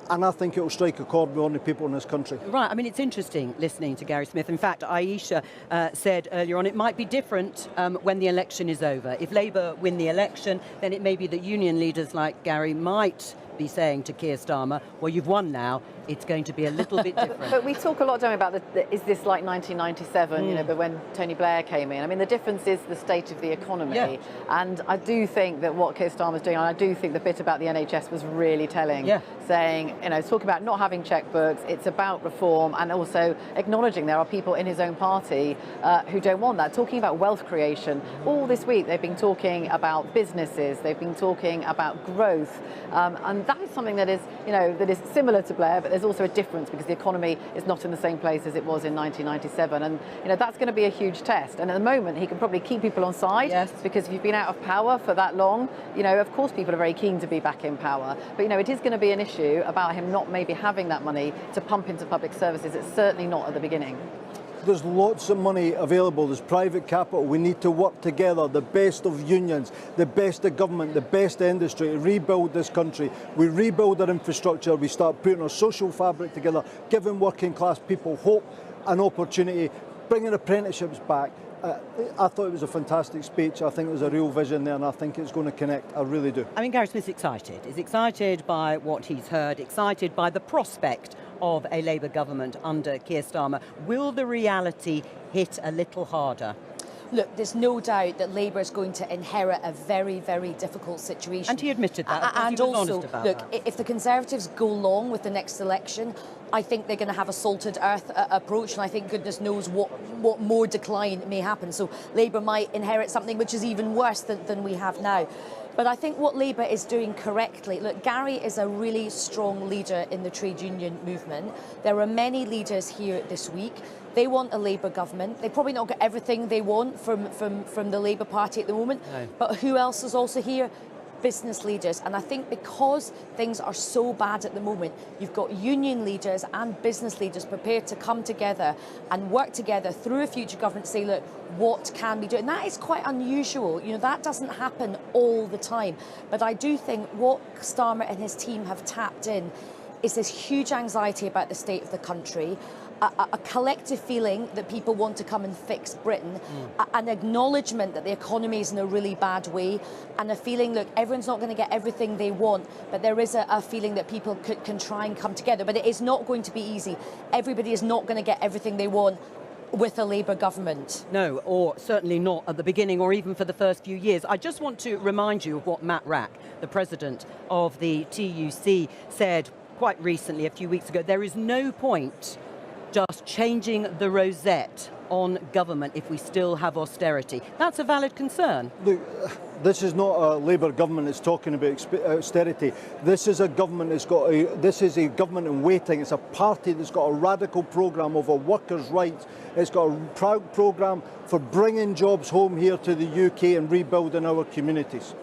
And I think it will strike a chord with ordinary people in this country. Right, I mean, it's interesting listening to Gary Smith. In fact, Aisha said earlier on it might be different when the election is over. If Labour win the election, then it may be that union leaders like Gary might be saying to Keir Starmer, well, you've won now, it's going to be a little bit different. But we talk a lot, don't we, about is this like 1997, you know, but when Tony Blair came in. I mean, the difference is the state of the economy. Yeah. And I do think that what Keir Starmer's doing, and I do think the bit about the NHS was really telling, saying, you know, talk about not having checkbooks, it's about reform, and also acknowledging there are people in his own party who don't want that. Talking about wealth creation. All this week they've been talking about businesses, they've been talking about growth, and that is something that is, you know, that is similar to Blair, but there's also a difference because the economy is not in the same place as it was in 1997, and you know that's going to be a huge test. And at the moment, he can probably keep people on side, because if you've been out of power for that long, you know, of course people are very keen to be back in power. But you know, it is going to be an issue about him not maybe having that money to pump into public services. It's certainly not at the beginning. There's lots of money available, there's private capital. We need to work together, the best of unions, the best of government, the best of industry, to rebuild this country. We rebuild our infrastructure, we start putting our social fabric together, giving working class people hope and opportunity, bringing apprenticeships back. I thought it was a fantastic speech. I think there's a real vision there, and I think it's going to connect. I really do. I mean, Gary Smith's excited. He's excited by what he's heard, excited by the prospect of a Labour government under Keir Starmer. Will the reality hit a little harder? Look, there's no doubt that Labour is going to inherit a very, very difficult situation. And he admitted that. And he was also, honest about look, that. if the Conservatives go long with the next election, I think they're going to have a salted earth approach, and I think goodness knows what more decline may happen. So Labour might inherit something which is even worse than we have now. But I think what Labour is doing correctly, look, Gary is a really strong leader in the trade union movement. There are many leaders here this week. They want a Labour government. They probably not get everything they want from the Labour Party at the moment. No. But who else is also here? Business leaders. And I think because things are so bad at the moment, you've got union leaders and business leaders prepared to come together and work together through a future government to say, look, what can we do? And that is quite unusual. You know, that doesn't happen all the time. But I do think what Starmer and his team have tapped in is this huge anxiety about the state of the country, a collective feeling that people want to come and fix Britain, an acknowledgement that the economy is in a really bad way, and a feeling, look, everyone's not going to get everything they want, but there is a feeling that people can try and come together. But it is not going to be easy. Everybody is not going to get everything they want with a Labour government. No, or certainly not at the beginning or even for the first few years. I just want to remind you of what Matt Rack, the president of the TUC, said quite recently, a few weeks ago. There is no point just changing the rosette on government if we still have austerity. That's a valid concern. Look, this is not a Labour government that's talking about austerity. This is a government this is a government in waiting. It's a party that's got a radical programme over workers' rights. It's got a proud programme for bringing jobs home here to the UK and rebuilding our communities.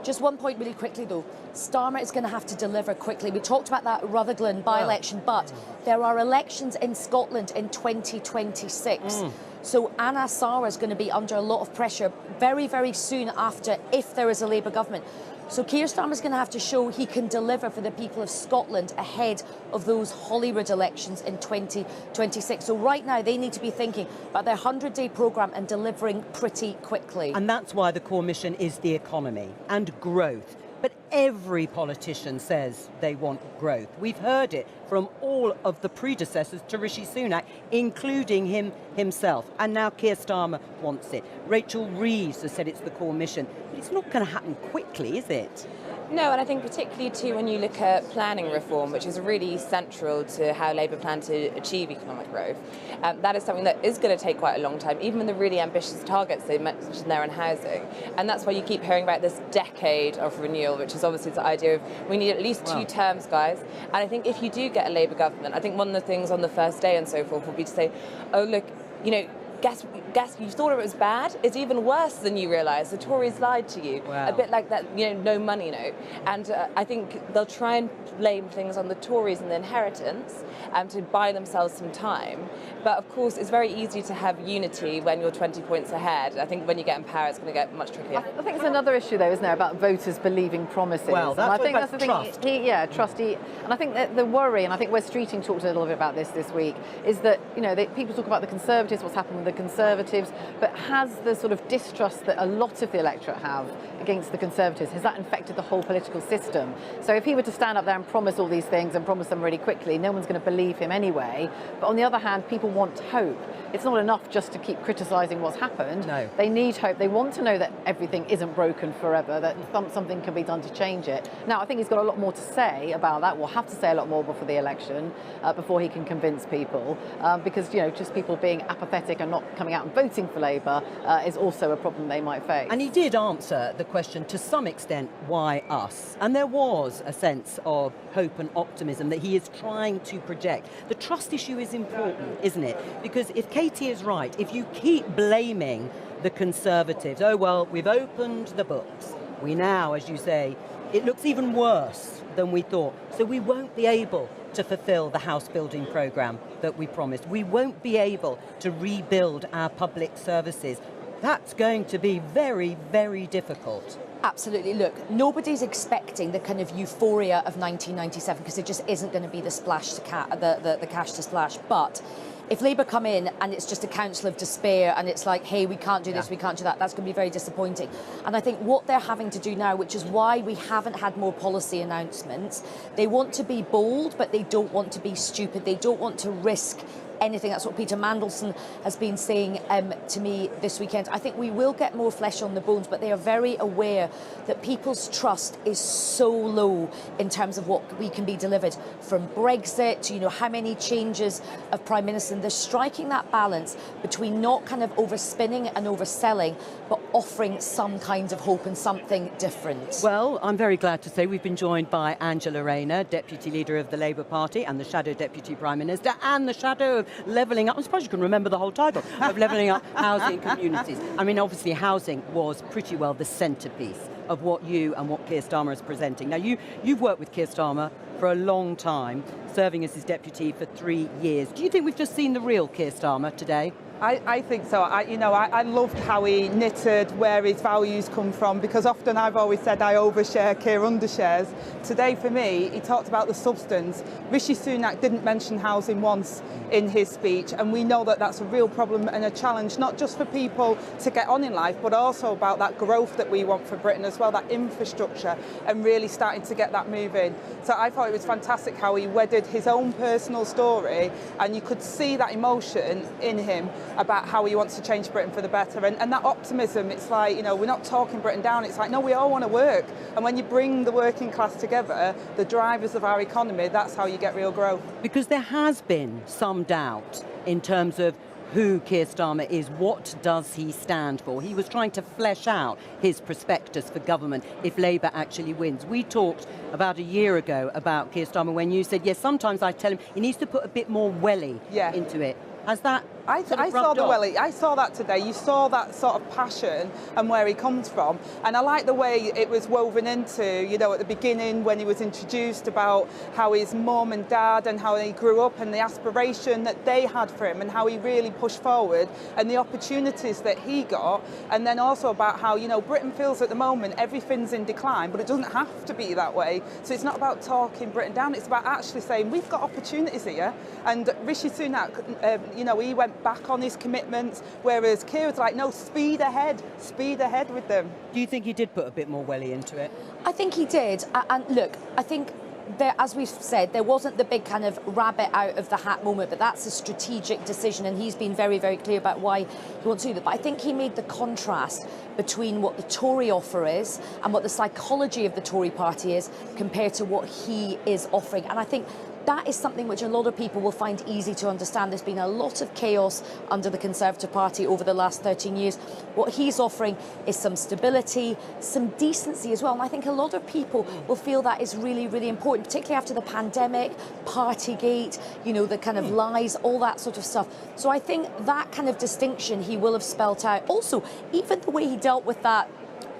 Just one point really quickly though. Starmer is going to have to deliver quickly. We talked about that Rutherglen by-election, but there are elections in Scotland in 2026. So Anna Sarwar is going to be under a lot of pressure very, very soon after, if there is a Labour government. So Keir Starmer is going to have to show he can deliver for the people of Scotland ahead of those Holyrood elections in 2026. So right now they need to be thinking about their 100-day programme and delivering pretty quickly. And that's why the core mission is the economy and growth. But every politician says they want growth. We've heard it from all of the predecessors to Rishi Sunak, including himself. And now Keir Starmer wants it. Rachel Reeves has said it's the core mission. But it's not going to happen quickly, is it? No, and I think particularly too when you look at planning reform, which is really central to how Labour plan to achieve economic growth, that is something that is going to take quite a long time, even with the really ambitious targets they mentioned there in housing. And that's why you keep hearing about this decade of renewal, which is obviously the idea of we need at least 2 terms, guys. And I think if you do get a Labour government, I think one of the things on the first day and so forth will be to say, oh, look, you know, guess you thought it was bad. It's even worse than you realise. The Tories lied to you. Wow. A bit like that, you know, no money note. And I think they'll try and blame things on the Tories and the inheritance to buy themselves some time. But of course, it's very easy to have unity when you're 20 points ahead. I think when you get in power, it's going to get much trickier. I think it's another issue, though, isn't there, about voters believing promises. Well, that's, and I think that's the trust. thing. Trust. And I think that the worry, and I think Wes Streeting talked a little bit about this week, is that, you know, people talk about the Conservatives, what's happened with the Conservatives, but has the sort of distrust that a lot of the electorate have against the Conservatives, has that infected the whole political system? So if he were to stand up there and promise all these things and promise them really quickly, no one's going to believe him anyway. But on the other hand, people want hope. It's not enough just to keep criticising what's happened. No. They need hope. They want to know that everything isn't broken forever, that something can be done to change it. Now, I think he's got a lot more to say about that. We'll have to say a lot more before the election, before he can convince people, because, you know, just people being apathetic and not coming out and voting for Labour is also a problem they might face. And he did answer the question to some extent, why us? And there was a sense of hope and optimism that he is trying to project. The trust issue is important, isn't it? Because if Katie is right, if you keep blaming the Conservatives, oh, well, we've opened the books. We now, as you say, it looks even worse than we thought. So we won't be able to fulfill the house building programme that we promised. We won't be able to rebuild our public services. That's going to be very, very difficult. Absolutely. Look, nobody's expecting the kind of euphoria of 1997 because there just isn't going to be the splash to the cash to splash. But if Labour come in and it's just a council of despair and it's like, hey, we can't do this, we can't do that, that's going to be very disappointing. And I think what they're having to do now, which is why we haven't had more policy announcements, they want to be bold, but they don't want to be stupid. They don't want to risk anything. That's what Peter Mandelson has been saying to me this weekend. I think we will get more flesh on the bones, but they are very aware that people's trust is so low in terms of what we can be delivered from Brexit to, you know, how many changes of Prime Minister. And they're striking that balance between not kind of overspinning and overselling, but offering some kind of hope and something different. Well, I'm very glad to say we've been joined by Angela Rayner, Deputy Leader of the Labour Party and the Shadow Deputy Prime Minister and the Shadow of Levelling Up. I'm surprised you can remember the whole title of Levelling Up Housing Communities. I mean, obviously housing was pretty well the centrepiece of what you and what Keir Starmer is presenting. Now, you've worked with Keir Starmer for a long time, serving as his deputy for 3 years. Do you think we've just seen the real Keir Starmer today? I think so. I loved how he knitted where his values come from, because often I've always said I overshare, Keir undershares. Today, for me, he talked about the substance. Rishi Sunak didn't mention housing once in his speech, and we know that that's a real problem and a challenge, not just for people to get on in life, but also about that growth that we want for Britain as well, that infrastructure, and really starting to get that moving. So I thought it was fantastic how he wedded his own personal story, and you could see that emotion in him about how he wants to change Britain for the better. And that optimism, it's like, you know, we're not talking Britain down. It's like, no, we all want to work. And when you bring the working class together, the drivers of our economy, that's how you get real growth. Because there has been some doubt in terms of who Keir Starmer is, what does he stand for? He was trying to flesh out his prospectus for government if Labour actually wins. We talked about a year ago about Keir Starmer when you said, yes, sometimes I tell him he needs to put a bit more welly into it. Has that I saw the welly. I saw that today. You saw that sort of passion and where he comes from. And I like the way it was woven into, you know, at the beginning when he was introduced about how his mum and dad and how he grew up and the aspiration that they had for him and how he really pushed forward and the opportunities that he got. And then also about how, you know, Britain feels at the moment everything's in decline, but it doesn't have to be that way. So it's not about talking Britain down. It's about actually saying we've got opportunities here. And Rishi Sunak, you know, he went back on his commitments, whereas Keir was like, no, speed ahead with them. Do you think he did put a bit more welly into it? I think he did. And look, I think as we've said, there wasn't the big kind of rabbit out of the hat moment, but that's a strategic decision, and he's been very, very clear about why he wants to do that. But I think he made the contrast between what the Tory offer is and what the psychology of the Tory party is compared to what he is offering. And I think that is something which a lot of people will find easy to understand. There's been a lot of chaos under the Conservative Party over the last 13 years. What he's offering is some stability, some decency as well. And I think a lot of people will feel that is really, really important, particularly after the pandemic, Partygate, you know, the kind of lies, all that sort of stuff. So I think that kind of distinction he will have spelt out. Also, even the way he dealt with that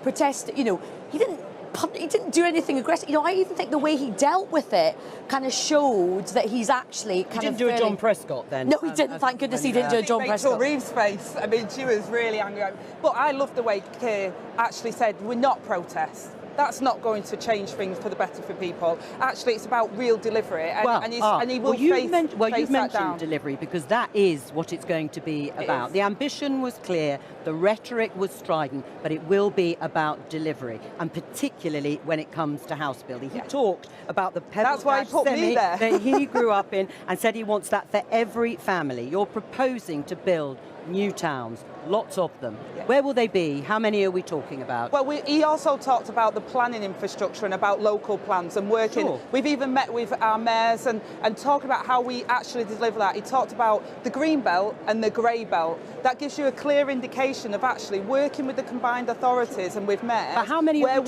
protest, you know, he didn't do anything aggressive. You know, I even think the way he dealt with it kind of showed that he's actually kind of... He didn't do a John Prescott then? No, he didn't. Thank goodness he didn't do a John Prescott. Rachel Reeves' face, I mean, she was really angry. But I love the way Keir actually said, we're not protests. That's not going to change things for the better for people. Actually, it's about real delivery, and he will face you've that down. mentioned delivery, because that is what it's going to be about. The ambition was clear, the rhetoric was strident, but it will be about delivery, and particularly when it comes to house building. He talked about the That's why he put me there. that he grew up in, and said he wants that for every family. You're proposing to build new towns, lots of them. Yeah. Where will they be? How many are we talking about? Well, he also talked about the planning infrastructure and about local plans and working. Sure. We've even met with our mayors and talked about how we actually deliver that. He talked about the green belt and the grey belt. That gives you a clear indication of actually working with the combined authorities and with mayors. But how many are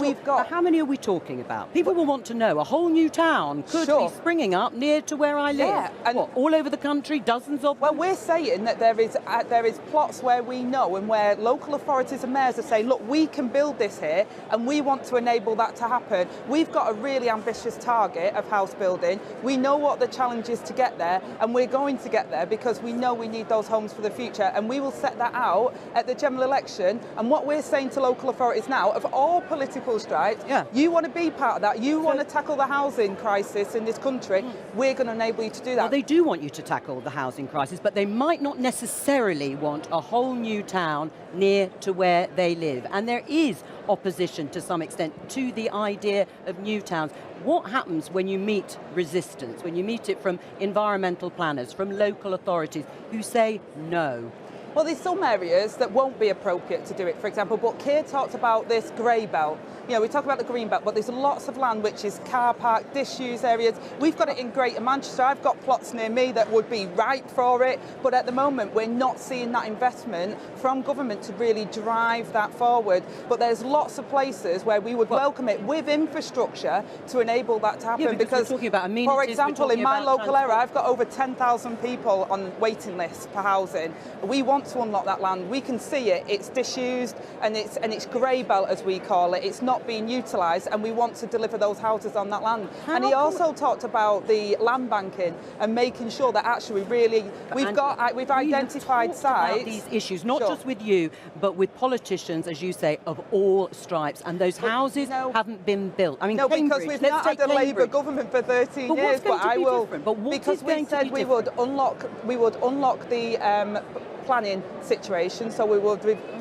we talking about? People will want to know. A whole new town could be springing up near to where I live. Yeah, and what, all over the country, dozens of them? Well, we're saying that there is plots where we know and where local authorities and mayors are saying, look, we can build this here and we want to enable that to happen. We've got a really ambitious target of house building. We know what the challenge is to get there, and we're going to get there because we know we need those homes for the future, and we will set that out at the general election. And what we're saying to local authorities now, of all political stripes, you want to be part of that, you want to tackle the housing crisis in this country, we're going to enable you to do that. Well, they do want you to tackle the housing crisis, but they might not necessarily want a whole new town near to where they live. And there is opposition to some extent to the idea of new towns. What happens when you meet resistance, when you meet it from environmental planners, from local authorities who say no? Well, there's some areas that won't be appropriate to do it, for example, but Keir talked about this grey belt. You know, we talk about the green belt, but there's lots of land which is car park, disused areas. We've got it in Greater Manchester. I've got plots near me that would be ripe for it, but at the moment we're not seeing that investment from government to really drive that forward. But there's lots of places where we would welcome it with infrastructure to enable that to happen. Yeah, because we're talking about amenities, for example, in my local area, I've got over 10,000 people on waiting lists for housing. We want to unlock that land. We can see it. It's disused and it's grey belt, as we call it. It's not being utilised, and we want to deliver those houses on that land. And he also talked about the land banking and making sure that actually we've identified sites. About these issues, not just with you, but with politicians, as you say, of all stripes, and those houses haven't been built. I mean, no, Cambridge, because we've not had a Labour government for 13 years. But I will, because we said we would unlock the planning situation, so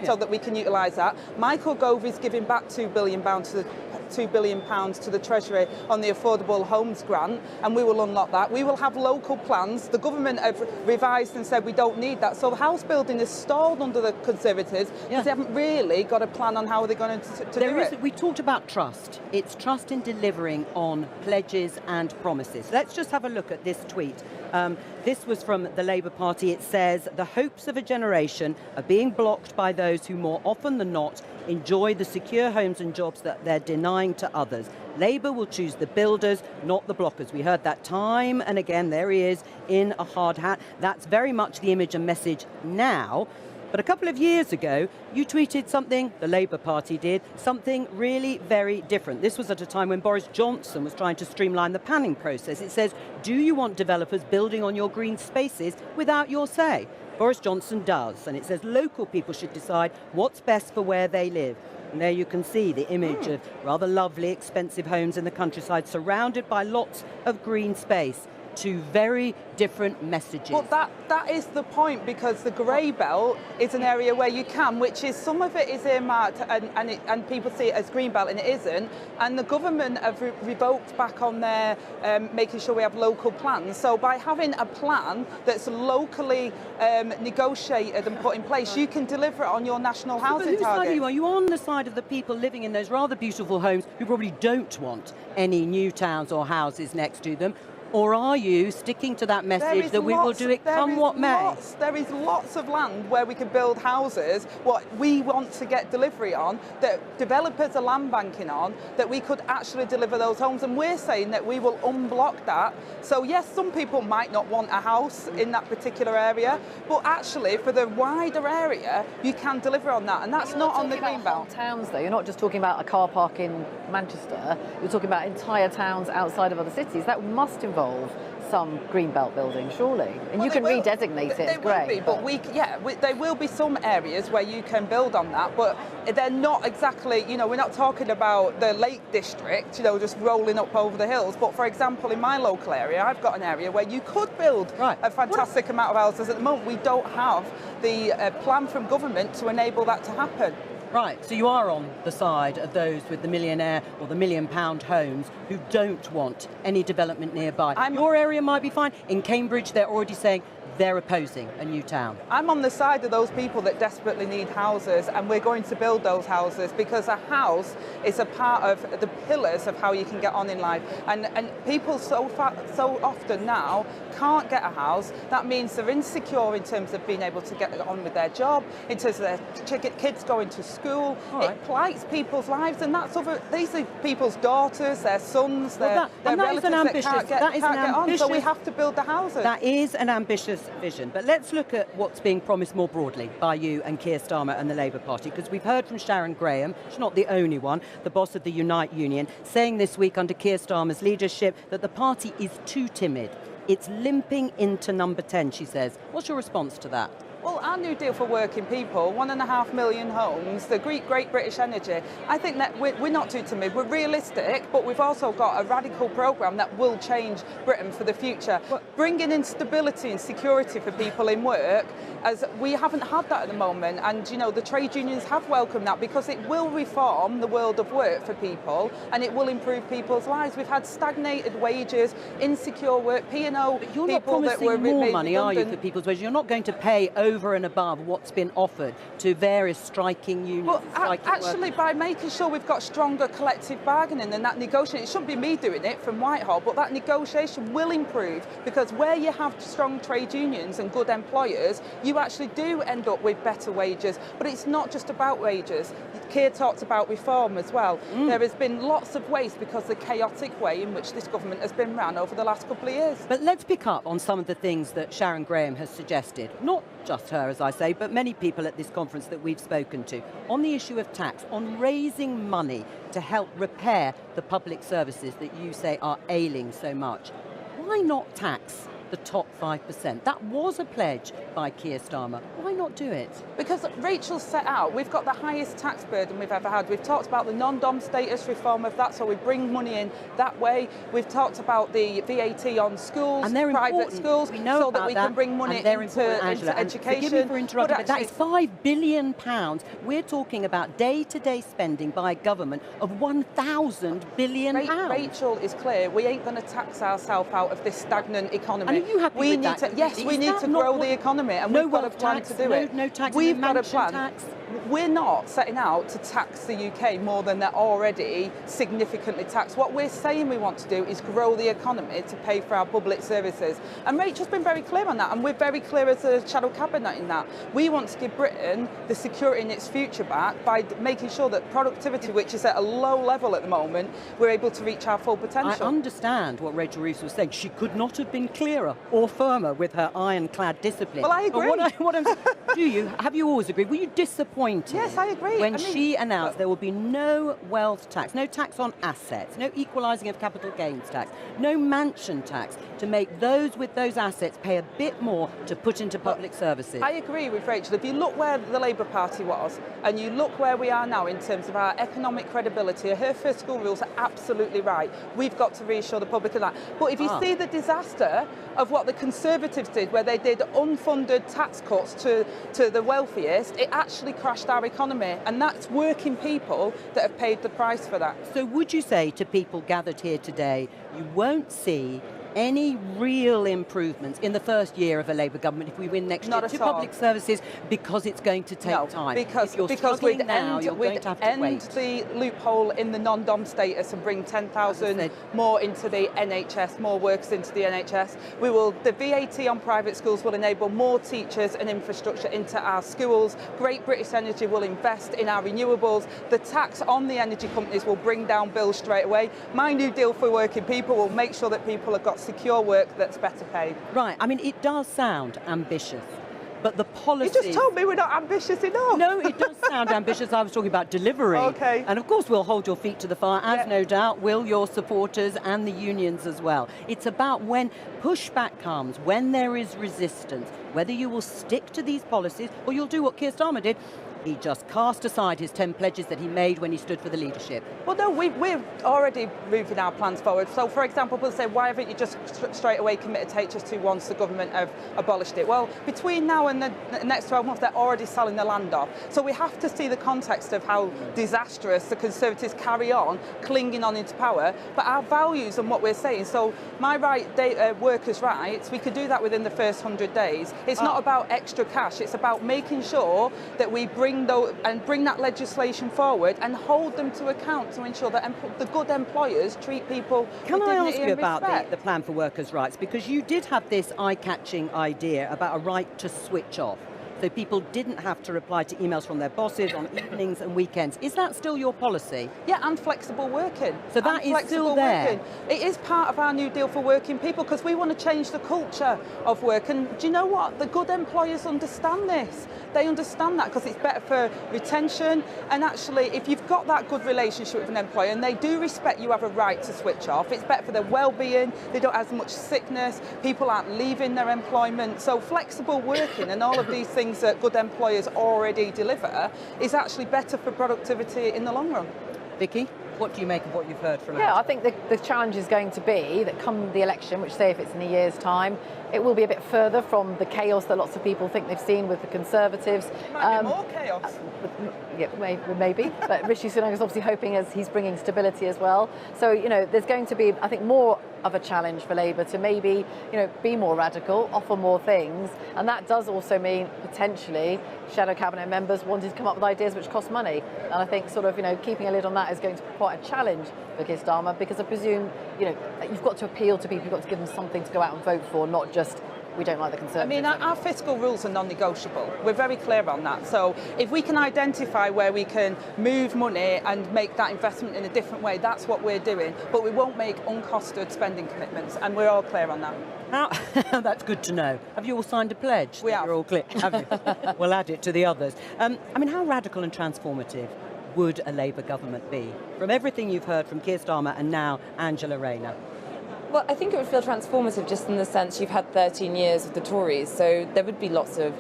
so that we can utilise that. Michael Gove is giving back £2 billion to the Treasury on the Affordable Homes Grant, and we will unlock that. We will have local plans. The government have revised and said we don't need that. So house building is stalled under the Conservatives because they haven't really got a plan on how they're going to do it. We talked about trust. It's trust in delivering on pledges and promises. Let's just have a look at this tweet. This was from the Labour Party. It says, the hopes of a generation are being blocked by those who more often than not enjoy the secure homes and jobs that they're denying to others. Labour will choose the builders, not the blockers. We heard that time and again. There he is in a hard hat. That's very much the image and message now. But a couple of years ago, you tweeted something, the Labour Party did, something really very different. This was at a time when Boris Johnson was trying to streamline the planning process. It says, do you want developers building on your green spaces without your say? Boris Johnson does. And it says local people should decide what's best for where they live. And there you can see the image of rather lovely, expensive homes in the countryside surrounded by lots of green space. two very different messages. Well, that is the point, because the grey belt is an area where you can, which is some of it is earmarked and people see it as green belt and it isn't. And the government have revoked back on their making sure we have local plans. So by having a plan that's locally negotiated and put in place, you can deliver it on your national housing whose side target. are you? Are you on the side of the people living in those rather beautiful homes who probably don't want any new towns or houses next to them? Or are you sticking to that message that we will do it come what may? There is lots of land where we can build houses, what we want to get delivery on, that developers are land banking on, that we could actually deliver those homes. And we're saying that we will unblock that. So yes, some people might not want a house in that particular area, but actually for the wider area, you can deliver on that. And that's not on the green belt. Towns, though, you're not just talking about a car park in Manchester, you're talking about entire towns outside of other cities. That must involve some greenbelt building, surely, and you can redesignate it as grey. There will be some areas where you can build on that, but they're not exactly. We're not talking about the Lake District, just rolling up over the hills. But for example, in my local area, I've got an area where you could build a fantastic amount of houses. At the moment, we don't have the plan from government to enable that to happen. Right, so you are on the side of those with the millionaire or the £1 million homes who don't want any development nearby. Your area might be fine. In Cambridge, they're already saying they're opposing a new town. I'm on the side of those people that desperately need houses, and we're going to build those houses, because a house is a part of the pillars of how you can get on in life. And people so often now can't get a house. That means they're insecure in terms of being able to get on with their job, in terms of their kids going to school. It blights people's lives, and these are people's daughters, their sons, their relatives that can't get on. So we have to build the houses. That is an ambitious vision. But let's look at what's being promised more broadly by you and Keir Starmer and the Labour Party, because we've heard from Sharon Graham, she's not the only one, the boss of the Unite Union, saying this week under Keir Starmer's leadership that the party is too timid. It's limping into number 10, she says. What's your response to that? Well, our New Deal for working people, 1.5 million homes, the Great British Energy, I think that we're not too timid. We're realistic, but we've also got a radical programme that will change Britain for the future. Bringing in stability and security for people in work, as we haven't had that at the moment. And, the trade unions have welcomed that, because it will reform the world of work for people, and it will improve people's lives. We've had stagnated wages, insecure work, P&O But you're not promising more money, are you, for people's wages? You're not going to pay over and above what's been offered to various striking unions. Well, actually, by making sure we've got stronger collective bargaining and that negotiation, it shouldn't be me doing it from Whitehall, but that negotiation will improve, because where you have strong trade unions and good employers, you actually do end up with better wages. But it's not just about wages. Keir talked about reform as well. There has been lots of waste because of the chaotic way in which this government has been run over the last couple of years. But let's pick up on some of the things that Sharon Graham has suggested. Not just her, as I say, but many people at this conference that we've spoken to, on the issue of tax, on raising money to help repair the public services that you say are ailing so much. Why not tax the top 5%? That was a pledge by Keir Starmer. Why not do it? Because Rachel set out, we've got the highest tax burden we've ever had. We've talked about the non-dom status reform of that, so we bring money in that way. We've talked about the VAT on schools, and they're private schools, so that we can bring money into education. Forgive me for interrupting, but that is £5 billion. We're talking about day-to-day spending by a government of £1,000 billion. Rachel is clear, we ain't going to tax ourselves out of this stagnant economy. Are you happy with that? Yes, we need to grow the economy, and we've got a plan to do it. No tax, we've got a plan. We're not setting out to tax the UK more than they're already significantly taxed. What we're saying we want to do is grow the economy to pay for our public services. And Rachel's been very clear on that, and we're very clear as a shadow cabinet in that. We want to give Britain the security in its future back by making sure that productivity, which is at a low level at the moment, we're able to reach our full potential. I understand what Rachel Reeves was saying. She could not have been clearer or firmer with her ironclad discipline. Well, I agree. But have you always agreed? Were you disappointed disappointed. Yes, I agree. When she announced there will be no wealth tax, no tax on assets, no equalising of capital gains tax, no mansion tax, to make those with those assets pay a bit more to put into public services. I agree with Rachel. If you look where the Labour Party was, and you look where we are now in terms of our economic credibility, her fiscal rules are absolutely right. We've got to reassure the public of that. But if you see the disaster of what the Conservatives did, where they did unfunded tax cuts to the wealthiest, it actually crashed our economy. And that's working people that have paid the price for that. So would you say to people gathered here today, you won't see any real improvements in the first year of a Labour government if we win next year to public services, because it's going to take time? Because we'd we'd end the loophole in the non-dom status and bring 10,000 more into the NHS, more workers into the NHS. The VAT on private schools will enable more teachers and infrastructure into our schools. Great British Energy will invest in our renewables. The tax on the energy companies will bring down bills straight away. My new deal for working people will make sure that people have got secure work that's better paid. Right, I mean, it does sound ambitious, but the policies... You just told me we're not ambitious enough. No, it does sound ambitious. I was talking about delivery. Okay. And of course we'll hold your feet to the fire, as no doubt will your supporters and the unions as well. It's about when pushback comes, when there is resistance, whether you will stick to these policies or you'll do what Keir Starmer did. He just cast aside his 10 pledges that he made when he stood for the leadership. Well, no, we're already moving our plans forward. So, for example, people say, why haven't you just straight away committed to HS2 once the government have abolished it? Well, between now and the next 12 months, they're already selling the land off. So we have to see the context of how disastrous the Conservatives carry on, clinging on into power, but our values and what we're saying. So my workers' rights, we could do that within the first 100 days. It's not about extra cash. It's about making sure that we bring that legislation forward and hold them to account to ensure that the good employers treat people with dignity and respect. Can I ask you about the plan for workers' rights? Because you did have this eye-catching idea about a right to switch off, so people didn't have to reply to emails from their bosses on evenings and weekends. Is that still your policy? Yeah, and flexible working. So that is still there? It is part of our new deal for working people, because we want to change the culture of work. And do you know what? The good employers understand this. They understand that because it's better for retention. And actually, if you've got that good relationship with an employer and they do respect you have a right to switch off, it's better for their well-being. They don't have as much sickness. People aren't leaving their employment. So flexible working and all of these things that good employers already deliver is actually better for productivity in the long run. Vicky, what do you make of what you've heard from Angela? I think the challenge is going to be that come the election, which say if it's in a year's time, it will be a bit further from the chaos that lots of people think they've seen with the Conservatives. It might be more chaos. Yeah, maybe. But Rishi Sunak is obviously hoping as he's bringing stability as well. So, there's going to be, I think, more of a challenge for Labour to maybe, be more radical, offer more things. And that does also mean potentially shadow cabinet members wanting to come up with ideas which cost money. And I think sort of, keeping a lid on that is going to be quite a challenge for Keir Starmer, because I presume, you've got to appeal to people, you've got to give them something to go out and vote for, not just we don't like the Conservatives. I mean, our fiscal rules are non-negotiable. We're very clear on that. So if we can identify where we can move money and make that investment in a different way, that's what we're doing. But we won't make uncosted spending commitments, and we're all clear on that. That's good to know. Have you all signed a pledge? We have. You're all clear. Have you? We'll add it to the others. I mean, how radical and transformative would a Labour government be? From everything you've heard from Keir Starmer and now Angela Rayner. Well, I think it would feel transformative just in the sense you've had 13 years with the Tories, so there would be lots of,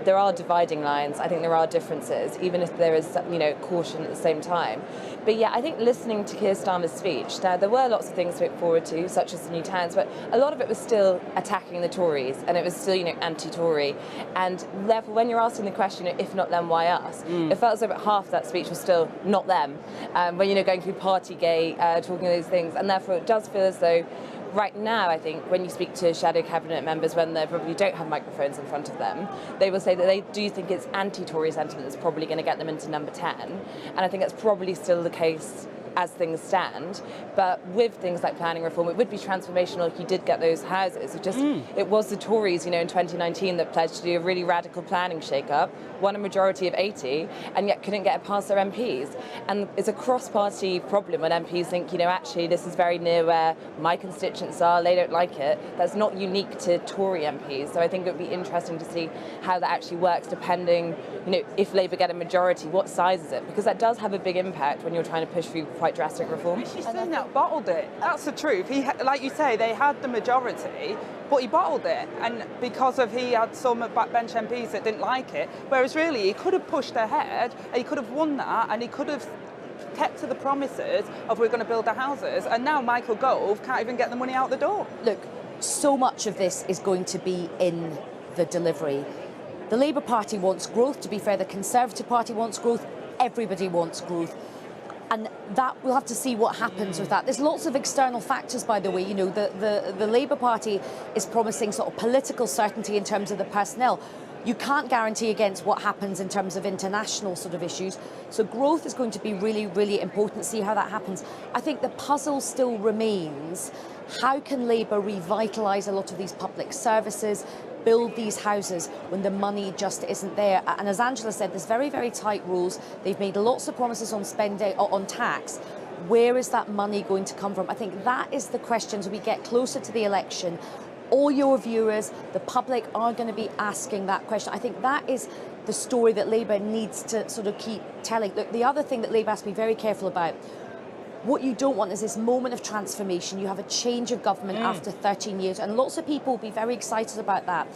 there are dividing lines. I think there are differences, even if there is, caution at the same time. But yeah, I think listening to Keir Starmer's speech, there were lots of things to look forward to, such as the new towns, but a lot of it was still attacking the Tories, and it was still, anti-Tory. And therefore, when you're asking the question, if not them, why us? It felt as though about half that speech was still not them. When, going through Partygate, talking those things, and therefore it does feel as though right now, I think, when you speak to shadow cabinet members when they probably don't have microphones in front of them, they will say that they do think it's anti-Tory sentiment that's probably going to get them into number 10. And I think that's probably still the case as things stand. But with things like planning reform, it would be transformational if you did get those houses. It was the Tories, in 2019 that pledged to do a really radical planning shake-up, won a majority of 80, and yet couldn't get it past their MPs. And it's a cross-party problem when MPs think, actually this is very near where my constituents are, they don't like it. That's not unique to Tory MPs. So I think it would be interesting to see how that actually works depending, if Labour get a majority, what size is it? Because that does have a big impact when you're trying to push through quite drastic reform. Rishi Sunak bottled it. That's the truth. Like you say, they had the majority, but he bottled it. And because he had some backbench MPs that didn't like it, whereas really he could have pushed ahead, and he could have won that, and he could have kept to the promises of we're going to build the houses. And now Michael Gove can't even get the money out the door. Look, so much of this is going to be in the delivery. The Labour Party wants growth. To be fair, the Conservative Party wants growth. Everybody wants growth. And that we'll have to see what happens with that. There's lots of external factors, by the way. The Labour Party is promising sort of political certainty in terms of the personnel. You can't guarantee against what happens in terms of international sort of issues. So growth is going to be really, really important. See how that happens. I think the puzzle still remains. How can Labour revitalise a lot of these public services, build these houses when the money just isn't there? And as Angela said, there's very, very tight rules. They've made lots of promises on spending, on tax. Where is that money going to come from? I think that is the question as we get closer to the election. All your viewers, the public, are going to be asking that question. I think that is the story that Labour needs to sort of keep telling. The other thing that Labour has to be very careful about, what you don't want is this moment of transformation. You have a change of government after 13 years, and lots of people will be very excited about that.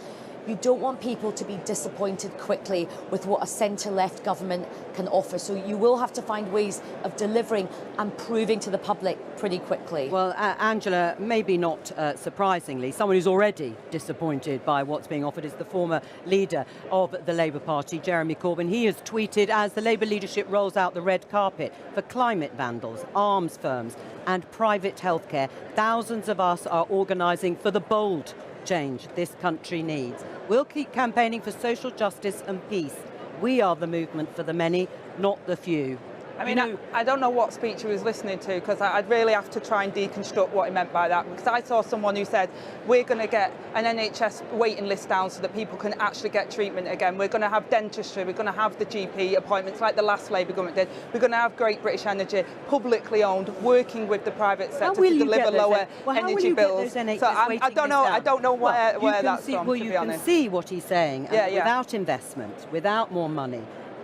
You don't want people to be disappointed quickly with what a centre-left government can offer. So you will have to find ways of delivering and proving to the public pretty quickly. Well, Angela, maybe not surprisingly, someone who's already disappointed by what's being offered is the former leader of the Labour Party, Jeremy Corbyn. He has tweeted, as the Labour leadership rolls out the red carpet for climate vandals, arms firms and private healthcare, thousands of us are organising for the bold change this country needs. We'll keep campaigning for social justice and peace. We are the movement for the many, not the few. I mean, I don't know what speech he was listening to, because I'd really have to try and deconstruct what he meant by that, because I saw someone who said, we're going to get an NHS waiting list down so that people can actually get treatment again. We're going to have dentistry, we're going to have the GP appointments like the last Labour government did. We're going to have Great British Energy, publicly owned, working with the private sector to deliver lower energy bills. So I don't know where that's from, well, you can see what he's saying. Without investment, without more money,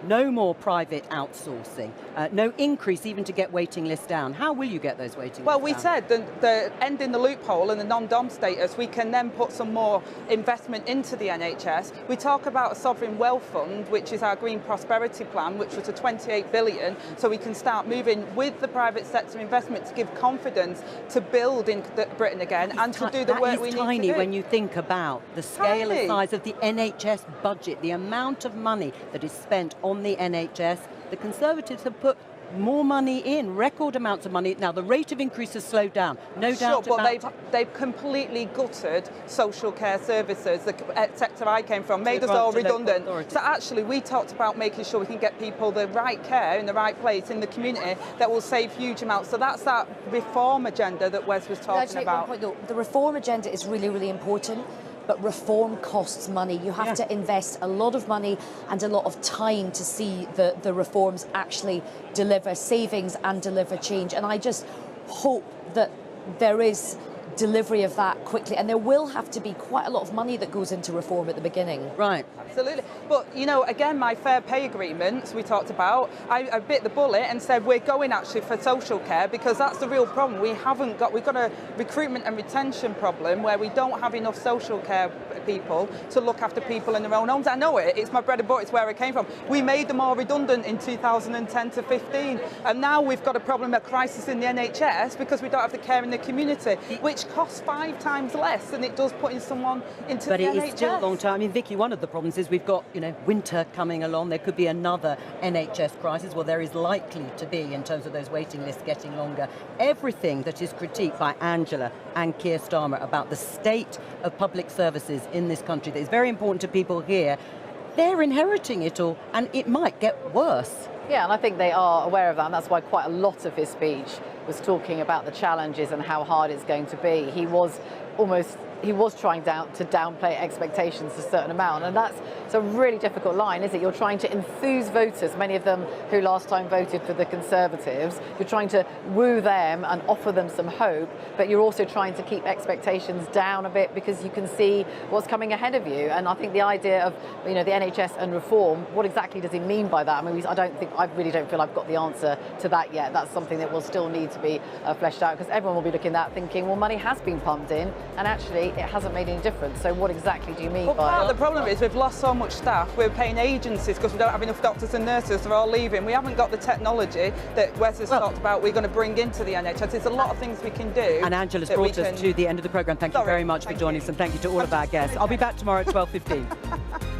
no more private outsourcing, no increase even to get waiting lists down. How will you get those waiting lists down? Well, we said the ending the loophole and the non-dom status, we can then put some more investment into the NHS. We talk about a sovereign wealth fund, which is our green prosperity plan, which was a 28 billion, so we can start moving with the private sector investment to give confidence to build in Britain again and to do the work we need to do. That is tiny when you think about the scale and size of the NHS budget, the amount of money that is spent on the NHS. The Conservatives have put more money in, record amounts of money. Now, the rate of increase has slowed down, no doubt about it. But they've completely gutted social care services, the sector I came from, made us all redundant. So actually, we talked about making sure we can get people the right care in the right place in the community that will save huge amounts. So that's that reform agenda that Wes was talking about. One point, though. The reform agenda is really, really important. But reform costs money. You have to invest a lot of money and a lot of time to see the reforms actually deliver savings and deliver change. And I just hope that there is delivery of that quickly. And there will have to be quite a lot of money that goes into reform at the beginning. Right. Absolutely. But, again, my fair pay agreements we talked about, I bit the bullet and said we're going actually for social care, because that's the real problem. We've got a recruitment and retention problem where we don't have enough social care people to look after people in their own homes. I know it's my bread and butter, it's where I came from. We made them all redundant in 2010 to 15, and now we've got a problem, a crisis in the NHS because we don't have the care in the community, which costs 5 times less than it does putting someone into the NHS. But it is still a long time. I mean, Vicky, one of the problems is we've got, winter coming along. There could be another NHS crisis. Well, there is likely to be in terms of those waiting lists getting longer. Everything that is critiqued by Angela and Keir Starmer about the state of public services in this country that is very important to people here, they're inheriting it all, and it might get worse. Yeah, and I think they are aware of that, and that's why quite a lot of his speech was talking about the challenges and how hard it's going to be. He was trying to downplay expectations a certain amount, and it's a really difficult line, is it? You're trying to enthuse voters, many of them who last time voted for the Conservatives. You're trying to woo them and offer them some hope, but you're also trying to keep expectations down a bit because you can see what's coming ahead of you. And I think the idea of, the NHS and reform, what exactly does he mean by that? I mean, I really don't feel I've got the answer to that yet. That's something that will still need to be fleshed out, because everyone will be looking at that thinking, well, money has been pumped in, and actually it hasn't made any difference. So what exactly do you mean by part it? of the problem is we've lost so much staff. We're paying agencies because we don't have enough doctors and nurses. They're all leaving. We haven't got the technology that Wes has talked about we're going to bring into the NHS. There's a lot of things we can do. And Angela's brought us to the end of the programme. Thank you very much for joining us, and thank you to all of our guests. I'll be back tomorrow at 12:15.